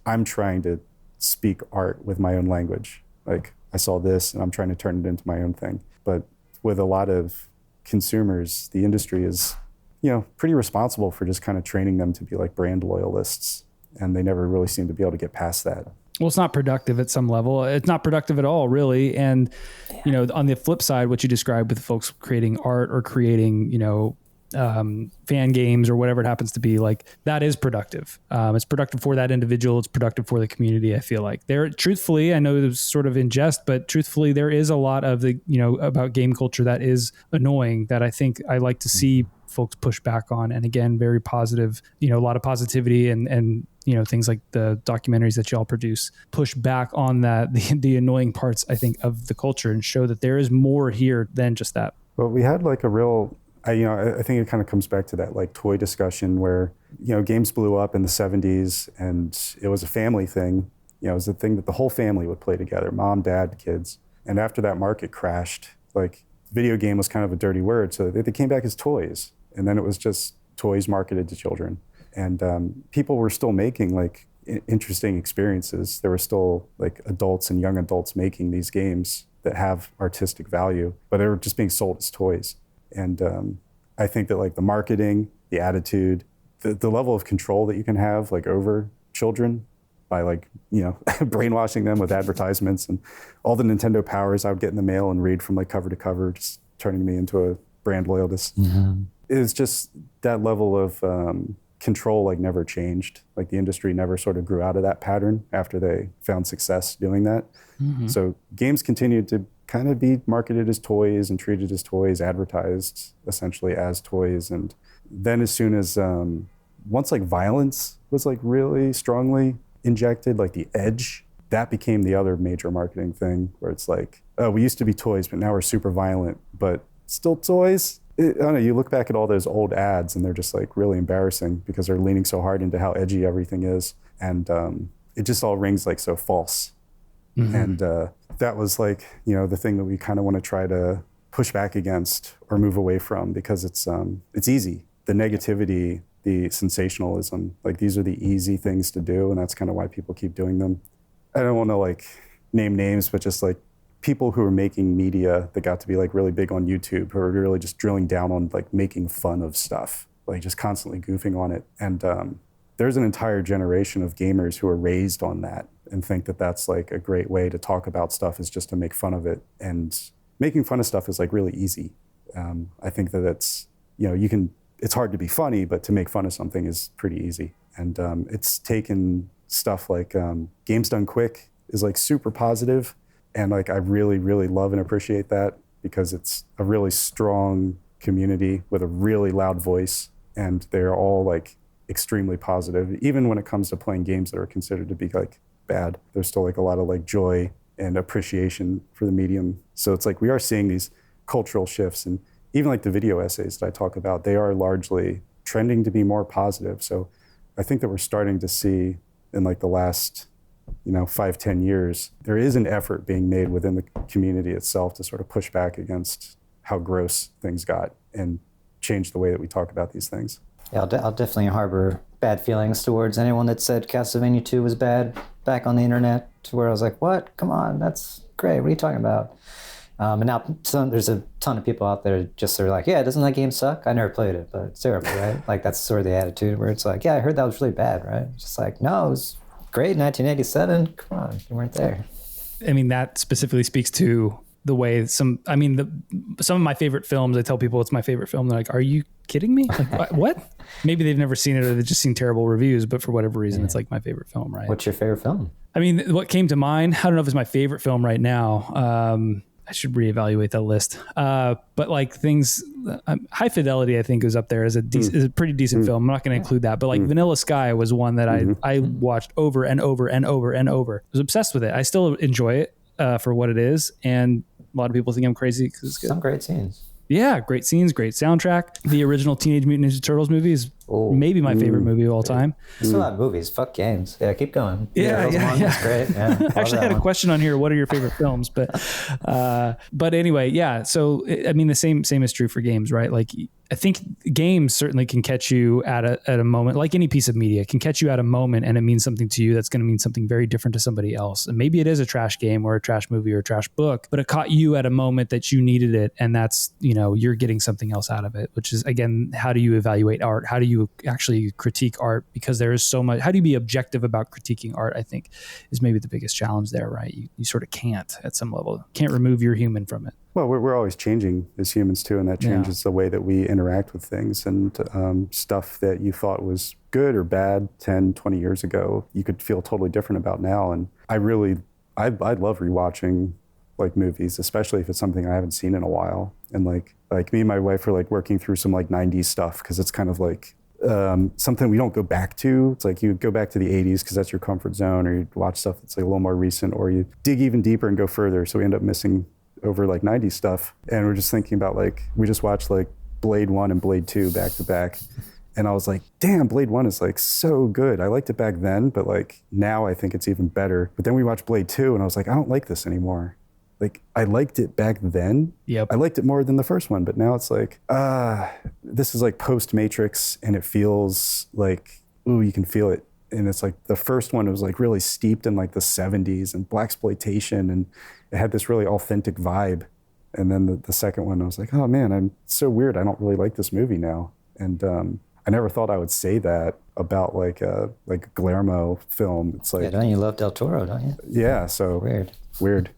I'm trying to speak art with my own language. Like, I saw this and I'm trying to turn it into my own thing. But with a lot of consumers, the industry is, pretty responsible for just kind of training them to be like brand loyalists. And they never really seem to be able to get past that. Well, it's not productive at some level. It's not productive at all, really. And, on the flip side, what you described with folks creating art or creating, fan games or whatever it happens to be, like, that is productive. It's productive for that individual. It's productive for the community. I feel like truthfully, I know it was sort of in jest, but truthfully, there is a lot of the, about game culture that is annoying that I think I like to see folks push back on. And again, very positive, a lot of positivity and things like the documentaries that y'all produce push back on that, the annoying parts, I think, of the culture, and show that there is more here than just that. Well, we had like a real, I think it kind of comes back to that like toy discussion where, games blew up in the 70s and it was a family thing. It was a thing that the whole family would play together, mom, dad, kids. And after that market crashed, like, video game was kind of a dirty word. So they came back as toys. And then it was just toys marketed to children. And people were still making like interesting experiences. There were still like adults and young adults making these games that have artistic value, but they were just being sold as toys. And I think that like the marketing, the attitude, the level of control that you can have like over children by like, you know, brainwashing them with advertisements and all the Nintendo powers I would get in the mail and read from like cover to cover, just turning me into a brand loyalist. Is just that level of control like never changed. Like the industry never sort of grew out of that pattern after they found success doing that. So games continued to kind of be marketed as toys and treated as toys, advertised essentially as toys. And then as soon as, once like violence was like really strongly injected, like the edge, that became the other major marketing thing where it's like, oh, we used to be toys, but now we're super violent, but still toys. I don't know, you look back at all those old ads and they're just like really embarrassing because they're leaning so hard into how edgy everything is. And it just all rings like so false. And that was like, you know, the thing that we kind of want to try to push back against or move away from because it's easy. The negativity, the sensationalism, like these are the easy things to do. And that's kind of why people keep doing them. I don't want to like name names, but just like people who are making media that got to be like really big on YouTube, who are really just drilling down on like making fun of stuff, like just constantly goofing on it. And there's an entire generation of gamers who are raised on that and think that that's like a great way to talk about stuff is just to make fun of it. And making fun of stuff is like really easy. I think that it's, you know, it's hard to be funny, but to make fun of something is pretty easy. And it's taken stuff like Games Done Quick is like super positive. And like I really, really love and appreciate that because it's a really strong community with a really loud voice. And they're all like extremely positive. Even when it comes to playing games that are considered to be like bad, there's still like a lot of like joy and appreciation for the medium. So it's like we are seeing these cultural shifts, and even like the video essays that I talk about, they are largely trending to be more positive. So I think that we're starting to see in like the last, you know, 5-10 years, there is an effort being made within the community itself to sort of push back against how gross things got and change the way that we talk about these things. Yeah, I'll definitely harbor bad feelings towards anyone that said Castlevania 2 was bad back on the internet, to where I was like, what? Come on, that's great. What are you talking about? And now there's a ton of people out there just are like, yeah, doesn't that game suck? I never played it, but it's terrible, right? Like that's sort of the attitude where it's like, yeah, I heard that was really bad, right? It's just like, no, it was great in 1987. Come on, you weren't there. I mean, that specifically speaks to the way some of my favorite films, I tell people it's my favorite film. They're like, are you kidding me? Like, what? Maybe they've never seen it or they've just seen terrible reviews, but for whatever reason, it's like my favorite film, right? What's your favorite film? I mean, what came to mind, I don't know if it's my favorite film right now. I should reevaluate that list. But like things, High Fidelity, I think is up there as is a pretty decent film. I'm not going to include that, but like Vanilla Sky was one that I watched over and over and over and over. I was obsessed with it. I still enjoy it for what it is. And a lot of people think I'm crazy because it's good. Some great scenes. Yeah, great scenes, great soundtrack. The original Teenage Mutant Ninja Turtles movie is maybe my favorite movie of all time. It's not movies, fuck games. Yeah, keep going. Yeah. That's great. Yeah, actually, I had a question on here. What are your favorite films? But anyway, yeah. So I mean, the same is true for games, right? Like I think games certainly can catch you at a moment, like any piece of media can catch you at a moment, and it means something to you that's going to mean something very different to somebody else. And maybe it is a trash game or a trash movie or a trash book, but it caught you at a moment that you needed it, and that's, you know, you're getting something else out of it. Which is, again, how do you evaluate art? How do you actually critique art? Because there is so much. How do you be objective about critiquing art? I think is maybe the biggest challenge there, right? You sort of can't at some level. Can't remove your human from it. Well, we're always changing as humans too, and that changes the way that we interact with things. And stuff that you thought was good or bad 10, 20 years ago, you could feel totally different about now. And I love rewatching like movies, especially if it's something I haven't seen in a while. And like me and my wife are like working through some like 90s stuff because it's kind of like something we don't go back to. It's like you go back to the 80s because that's your comfort zone, or you watch stuff that's like a little more recent, or you dig even deeper and go further. So we end up missing over like 90s stuff. And we're just thinking about like, we just watched like Blade 1 and Blade 2 back to back. And I was like, damn, Blade 1 is like so good. I liked it back then, but like now I think it's even better. But then we watched Blade 2 and I was like, I don't like this anymore. like I liked it back then. Yep. I liked it more than the first one, but now it's like, this is like post-Matrix, and it feels like, ooh, you can feel it. And it's like the first one was like really steeped in like the 70s and blaxploitation, and it had this really authentic vibe. And then the second one, I was like, oh man, I'm so weird. I don't really like this movie now. And I never thought I would say that about like a Guillermo film. It's like, Yeah, don't you love Del Toro, don't you? yeah, so weird.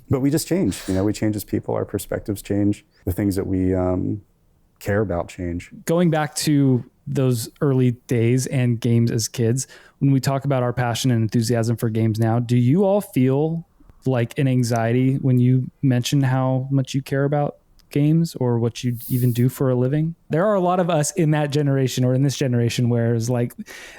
But we just change, we change as people, our perspectives change, the things that we care about change. Going back to those early days and games as kids, when we talk about our passion and enthusiasm for games now, do you all feel like an anxiety when you mention how much you care about games or what you even do for a living? There are a lot of us in that generation or in this generation where it's like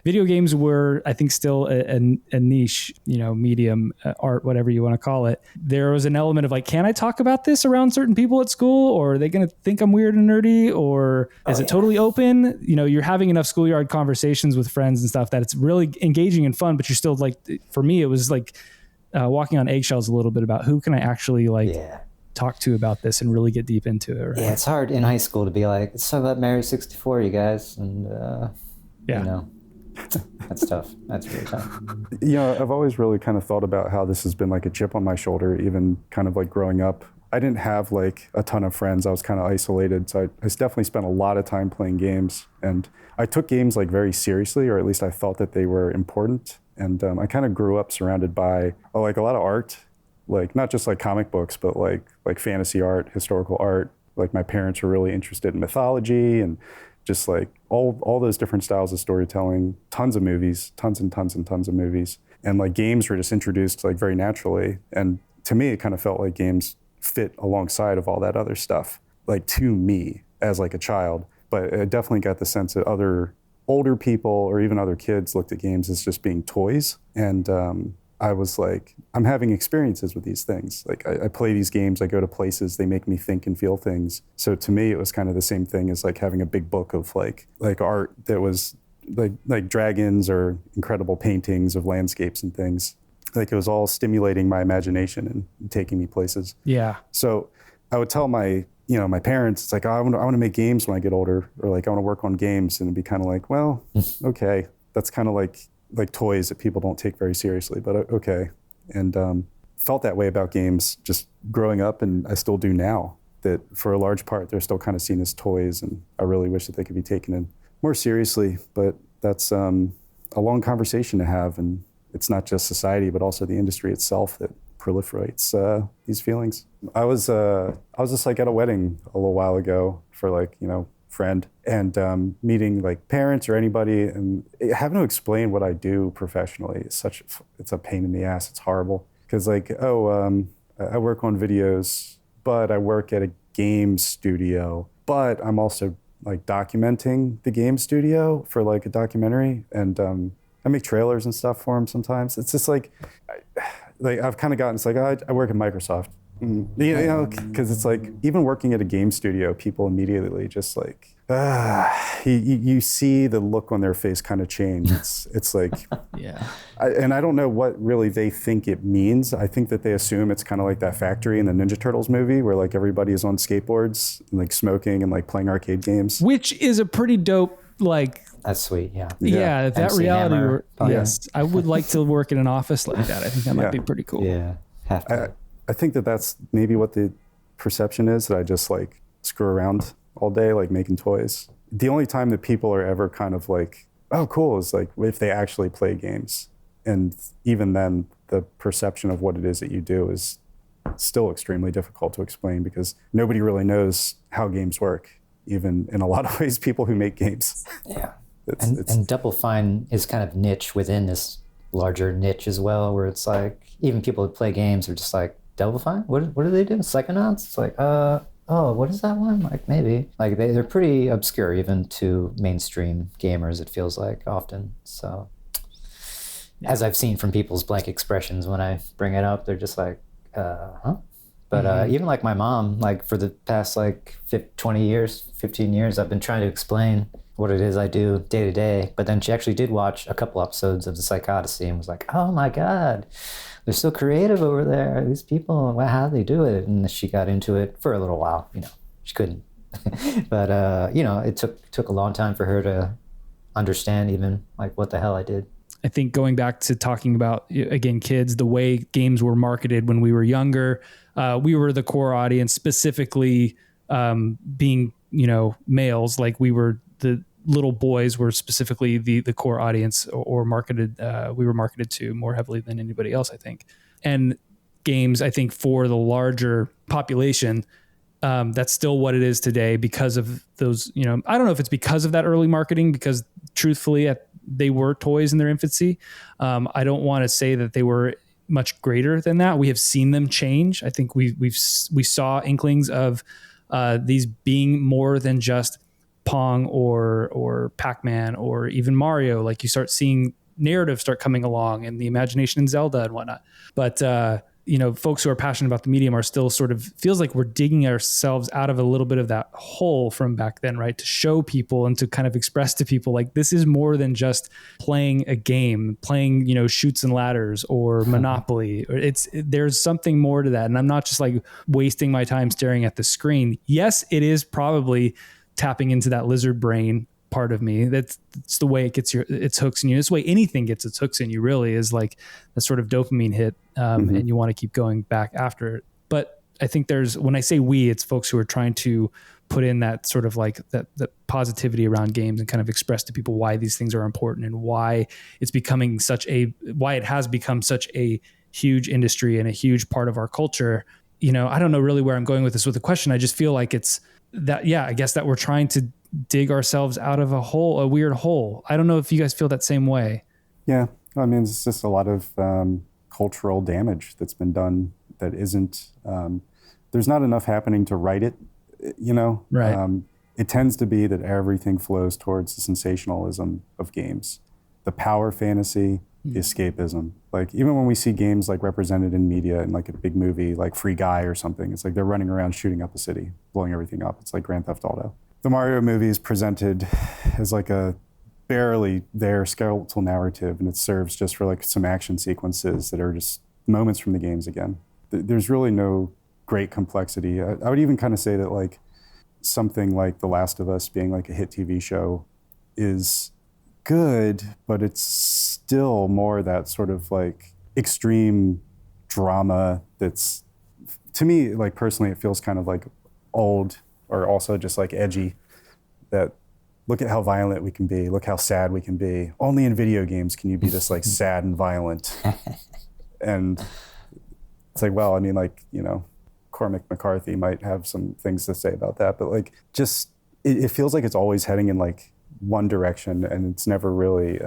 video games were, I think, still a niche, medium, art, whatever you want to call it. There was an element of like, can I talk about this around certain people at school, or are they going to think I'm weird and nerdy, or is it totally open? You're having enough schoolyard conversations with friends and stuff that it's really engaging and fun, but you're still like, for me, it was like walking on eggshells a little bit about who can I actually talk to about this and really get deep into it. Right? Yeah, it's hard in high school to be like, let's talk about Mario 64, you guys. And, that's tough. That's really tough. I've always really kind of thought about how this has been like a chip on my shoulder, even kind of like growing up. I didn't have like a ton of friends. I was kind of isolated. So I definitely spent a lot of time playing games. And I took games like very seriously, or at least I felt that they were important. And I kind of grew up surrounded by like a lot of art, like not just like comic books, but like fantasy art, historical art. Like my parents were really interested in mythology and just like all those different styles of storytelling, tons of movies, tons and tons and tons of movies. And like games were just introduced like very naturally. And to me, it kind of felt like games fit alongside of all that other stuff, like to me as like a child. But I definitely got the sense that other older people or even other kids looked at games as just being toys. And I was like, I'm having experiences with these things. Like I play these games, I go to places, they make me think and feel things. So to me, it was kind of the same thing as like having a big book of like art that was like dragons or incredible paintings of landscapes and things. Like it was all stimulating my imagination and taking me places. Yeah. So I would tell my parents, it's like, oh, I want to make games when I get older, or like I want to work on games. And it'd be kind of like, well, okay, that's kind of like toys that people don't take very seriously, but okay. And felt that way about games just growing up, and I still do now, that for a large part, they're still kind of seen as toys, and I really wish that they could be taken in more seriously, but that's a long conversation to have, and it's not just society, but also the industry itself that proliferates these feelings. I was just like at a wedding a little while ago for like, friend, and meeting like parents or anybody, and having to explain what I do professionally is it's a pain in the ass. It's horrible because like, I work on videos, but I work at a game studio, but I'm also like documenting the game studio for like a documentary, and I make trailers and stuff for them sometimes. It's just like I've kind of gotten, it's like, I work at Microsoft. Because it's like, even working at a game studio, people immediately just like, you see the look on their face kind of change. It's like, yeah. And I don't know what really they think it means. I think that they assume it's kind of like that factory in the Ninja Turtles movie where like everybody is on skateboards and like smoking and like playing arcade games. Which is a pretty dope, like... That's sweet, yeah. Yeah, if that MC reality Hammer. were... Yes, I would like to work in an office like that. I think that might be pretty cool. Yeah, have to. I think that's maybe what the perception is, that I just like screw around all day, like making toys. The only time that people are ever kind of like, oh, cool, is like if they actually play games. And even then, the perception of what it is that you do is still extremely difficult to explain because nobody really knows how games work, even in a lot of ways, people who make games. Yeah. And Double Fine is kind of niche within this larger niche as well, where it's like, even people who play games are just like, Double Fine? What do they do? Psychonauts? It's like, what is that one? Like, maybe. Like, they're pretty obscure even to mainstream gamers, it feels like, often. So, as I've seen from people's blank expressions when I bring it up, they're just like, huh? But even like my mom, like for the past like 15 years, I've been trying to explain what it is I do day to day. But then she actually did watch a couple episodes of the PsychOdyssey and was like, oh my God, they're so creative over there. These people, wow, how do they do it? And she got into it for a little while. She couldn't. But it took a long time for her to understand even like what the hell I did. I think going back to talking about, again, kids, the way games were marketed when we were younger, we were the core audience, specifically being, males. Like we were the little boys were specifically the core audience or marketed. We were marketed to more heavily than anybody else, I think. And games, I think for the larger population, that's still what it is today because of those, I don't know if it's because of that early marketing, because truthfully, they were toys in their infancy. I don't want to say that they were much greater than that. We have seen them change. I think we saw inklings of these being more than just Pong or Pac-Man or even Mario. Like you start seeing narratives start coming along and the imagination in Zelda and whatnot. But folks who are passionate about the medium are still sort of feels like we're digging ourselves out of a little bit of that hole from back then, right? To show people and to kind of express to people like this is more than just playing a game, playing, Chutes and Ladders or Monopoly. There's something more to that. And I'm not just like wasting my time staring at the screen. Yes, it is probably tapping into that lizard brain part of me. That's the way it gets its hooks in you. This way anything gets its hooks in you really is like a sort of dopamine hit. And you want to keep going back after it. But I think when I say we, it's folks who are trying to put in that sort of like that positivity around games and kind of express to people why these things are important and why it has become such a huge industry and a huge part of our culture. I don't know really where I'm going with this with the question. I just feel like it's that, I guess that we're trying to dig ourselves out of a weird hole. I don't know if you guys feel that same way. Yeah. I mean, it's just a lot of cultural damage that's been done that isn't, there's not enough happening to right it, Right. It tends to be that everything flows towards the sensationalism of games, the power fantasy, the escapism. Like even when we see games like represented in media in like a big movie, like Free Guy or something, it's like they're running around shooting up the city, blowing everything up. It's like Grand Theft Auto. The Mario movie is presented as like a barely there skeletal narrative, and it serves just for like some action sequences that are just moments from the games again. There's really no great complexity. I would even kind of say that like something like The Last of Us being like a hit TV show is good, but it's still more that sort of like extreme drama that's, to me, like personally, it feels kind of like old or also just like edgy. That look at how violent we can be. Look how sad we can be. Only in video games can you be this like sad and violent. And it's like, well, I mean, like, Cormac McCarthy might have some things to say about that, but like just, it feels like it's always heading in like one direction, and it's never really,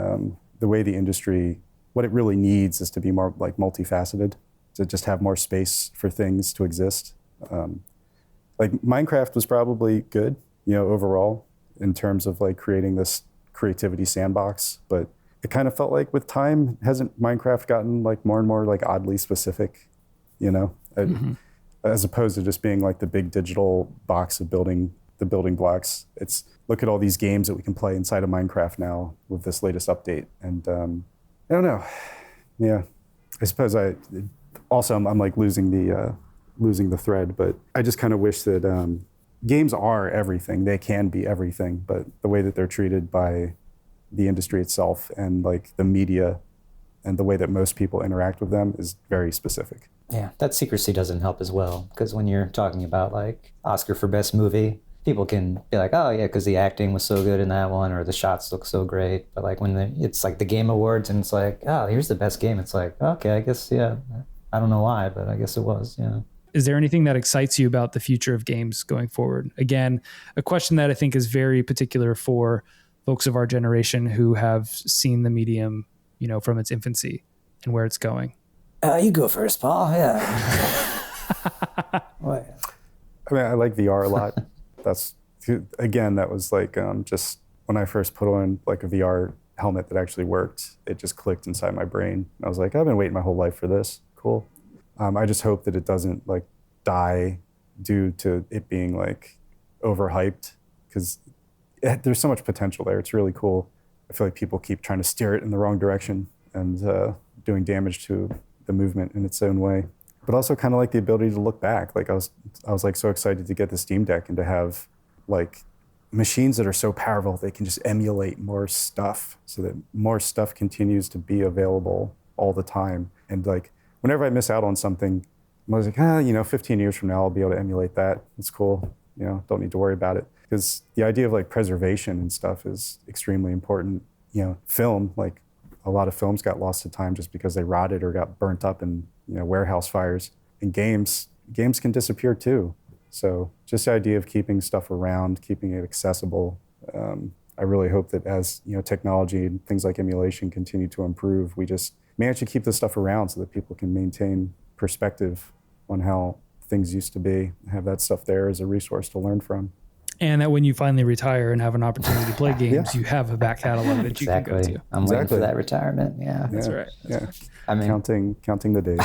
the way the industry, what it really needs is to be more like multifaceted, to just have more space for things to exist. Like Minecraft was probably good, overall, in terms of like creating this creativity sandbox, but it kind of felt like with time, hasn't Minecraft gotten like more and more like oddly specific, as opposed to just being like the big digital box of building blocks. It's look at all these games that we can play inside of Minecraft now with this latest update. And I don't know. Yeah, I suppose I'm like losing the thread, but I just kind of wish that games are everything. They can be everything, but the way that they're treated by the industry itself and like the media and the way that most people interact with them is very specific. Yeah, that secrecy doesn't help as well, because when you're talking about like Oscar for Best Movie, people can be like, oh yeah, because the acting was so good in that one, or the shots look so great. But like when it's like the Game Awards and it's like, oh, here's the best game. It's like, okay, I guess, yeah. I don't know why, but I guess it was, yeah. Is there anything that excites you about the future of games going forward? Again, a question that I think is very particular for folks of our generation who have seen the medium, from its infancy and where it's going. You go first, Paul. Yeah. I mean, I like VR a lot. That was like just when I first put on like a VR helmet that actually worked, it just clicked inside my brain. I was like, I've been waiting my whole life for this. Cool. I just hope that it doesn't like die due to it being like overhyped, because there's so much potential there. It's really cool. I feel like people keep trying to steer it in the wrong direction and doing damage to the movement in its own way. But also kind of like the ability to look back. Like I was like so excited to get the Steam Deck and to have like machines that are so powerful they can just emulate more stuff, so that more stuff continues to be available all the time. And like whenever I miss out on something, I was like, 15 years from now I'll be able to emulate that. It's cool. Don't need to worry about it. Because the idea of like preservation and stuff is extremely important. Film, like a lot of films got lost to time just because they rotted or got burnt up in warehouse fires. And games can disappear too. So just the idea of keeping stuff around, keeping it accessible. I really hope that as technology and things like emulation continue to improve, we just manage to keep this stuff around so that people can maintain perspective on how things used to be, have that stuff there as a resource to learn from. And that when you finally retire and have an opportunity to play games, you have a back catalog that you can go to. I'm waiting for that retirement. Yeah, that's right. I mean, counting the days.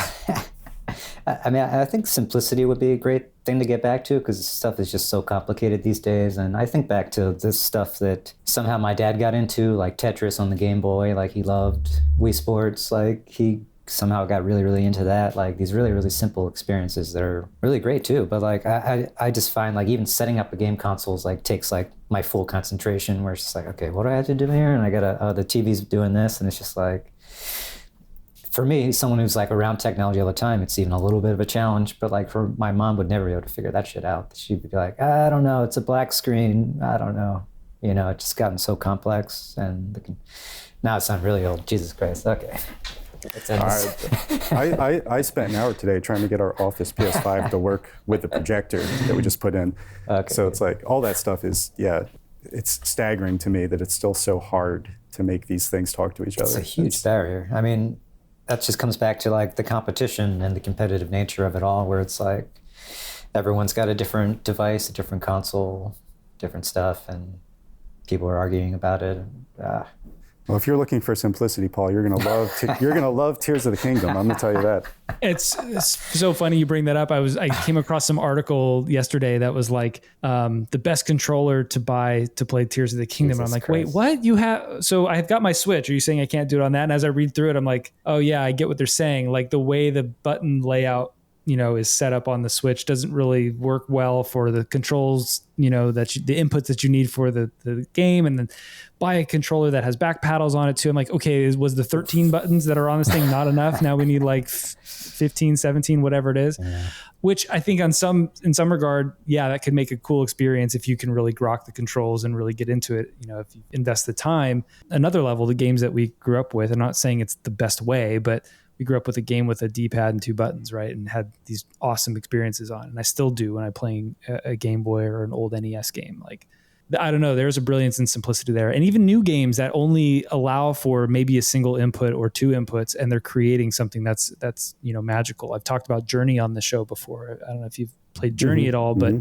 I mean, I think simplicity would be a great thing to get back to, because stuff is just so complicated these days. And I think back to this stuff that somehow my dad got into, like Tetris on the Game Boy. Like he loved Wii Sports. Like he somehow got really, really into that. Like these really, really simple experiences that are really great too. But like I just find like even setting up a game consoles like takes like my full concentration, where it's just like, okay, what do I have to do here? And I gotta, the TV's doing this, and it's just like, for me, someone who's like around technology all the time, it's even a little bit of a challenge. But like for my mom would never be able to figure that shit out. She'd be like, I don't know, it's a black screen, I don't know. It's just gotten so complex, and now I sound really old. Jesus Christ. Okay. I spent an hour today trying to get our Office PS5 to work with the projector that we just put in. Okay. So it's like all that stuff is, it's staggering to me that it's still so hard to make these things talk to each other. It's a huge barrier. I mean, that just comes back to like the competition and the competitive nature of it all, where it's like everyone's got a different device, a different console, different stuff, and people are arguing about it. Well, if you're looking for simplicity, Paul, you're gonna love Tears of the Kingdom. I'm gonna tell you that. It's so funny you bring that up. I came across some article yesterday that was like the best controller to buy to play Tears of the Kingdom. And I'm like, Christ. Wait, what? You have? So I've got my Switch. Are you saying I can't do it on that? And as I read through it, I'm like, oh yeah, I get what they're saying. Like the way the button layout is set up on the Switch doesn't really work well for the controls, the inputs that you need for the game. And then buy a controller that has back paddles on it too. I'm like, okay, was the 13 buttons that are on this thing not enough? Now we need like 15, 17, whatever it is. Yeah. Which I think in some regard, that could make a cool experience if you can really grok the controls and really get into it. If you invest the time. Another level, the games that we grew up with, I'm not saying it's the best way, but we grew up with a game with a D-pad and 2 buttons, right? And had these awesome experiences on it. And I still do when I'm playing a Game Boy or an old NES game. Like, I don't know, there's a brilliance and simplicity there. And even new games that only allow for maybe a single input or 2 inputs, and they're creating something that's magical. I've talked about Journey on the show before. I don't know if you've played Journey at all, but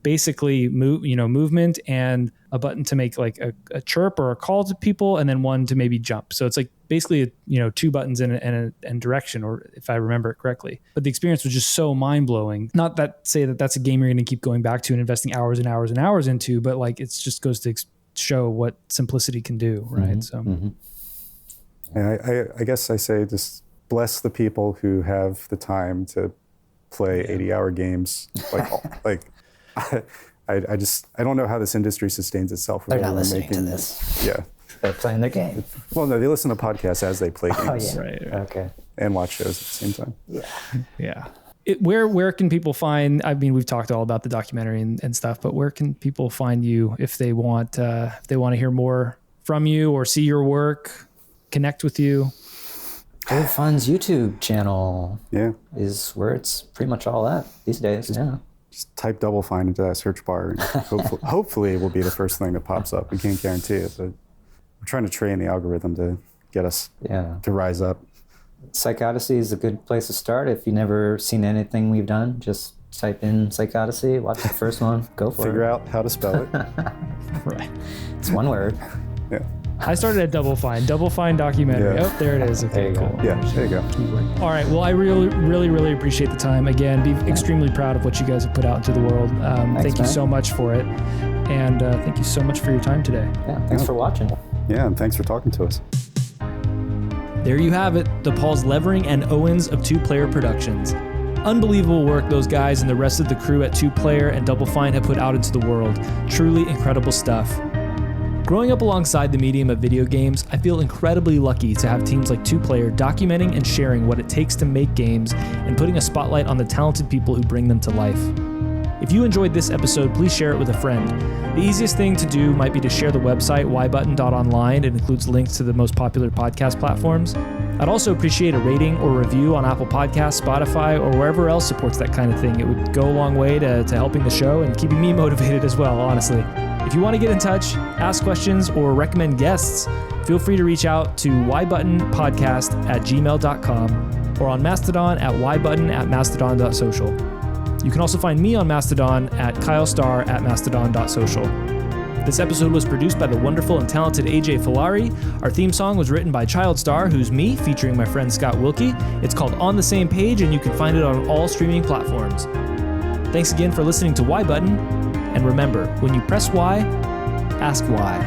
basically movement and a button to make like a chirp or a call to people, and then one to maybe jump. So it's like basically 2 buttons and direction, or if I remember it correctly. But the experience was just so mind-blowing. Not that say that that's a game you're going to keep going back to and investing hours and hours and hours into, but like it just goes to show what simplicity can do, right? I guess I say just bless the people who have the time to play 80-hour games. I don't know how this industry sustains itself. They're not listening to this. Yeah. They're playing their game. Well, no, they listen to podcasts as they play games. Oh, yeah. Right. Okay. And watch shows at the same time. Yeah. Where can people find, I mean, we've talked all about the documentary and stuff, but where can people find you if they want to hear more from you or see your work, connect with you? Dave Fun's YouTube channel is where it's pretty much all at these days. Just type Double Fine into that search bar, and hopefully it will be the first thing that pops up. We can't guarantee it, but we're trying to train the algorithm to get us to rise up. PsychOdyssey is a good place to start. If you've never seen anything we've done, just type in PsychOdyssey, watch the first one, go for it. Figure out how to spell it. Right. It's one word. Yeah. I started at Double Fine documentary. Yeah. Oh, there it is. Okay, cool. Yeah, there you go. All right. Well, I really, really, really appreciate the time. Again, be extremely proud of what you guys have put out into the world. Thank you so much for it. And thank you so much for your time today. Yeah, thanks for watching. Yeah, and thanks for talking to us. There you have it, the Pauls Levering and Owens of Two Player Productions. Unbelievable work those guys and the rest of the crew at Two Player and Double Fine have put out into the world. Truly incredible stuff. Growing up alongside the medium of video games, I feel incredibly lucky to have teams like Two Player documenting and sharing what it takes to make games and putting a spotlight on the talented people who bring them to life. If you enjoyed this episode, please share it with a friend. The easiest thing to do might be to share the website ybutton.online. It includes links to the most popular podcast platforms. I'd also appreciate a rating or review on Apple Podcasts, Spotify, or wherever else supports that kind of thing. It would go a long way to helping the show and keeping me motivated as well, honestly. If you want to get in touch, ask questions, or recommend guests, feel free to reach out to ybuttonpodcast@gmail.com or on Mastodon at ybutton@mastodon.social. You can also find me on Mastodon at kylestar@mastodon.social. This episode was produced by the wonderful and talented AJ Filari. Our theme song was written by Childstar, who's me, featuring my friend Scott Wilkie. It's called On the Same Page, and you can find it on all streaming platforms. Thanks again for listening to Y Button, and remember, when you press Y, ask why.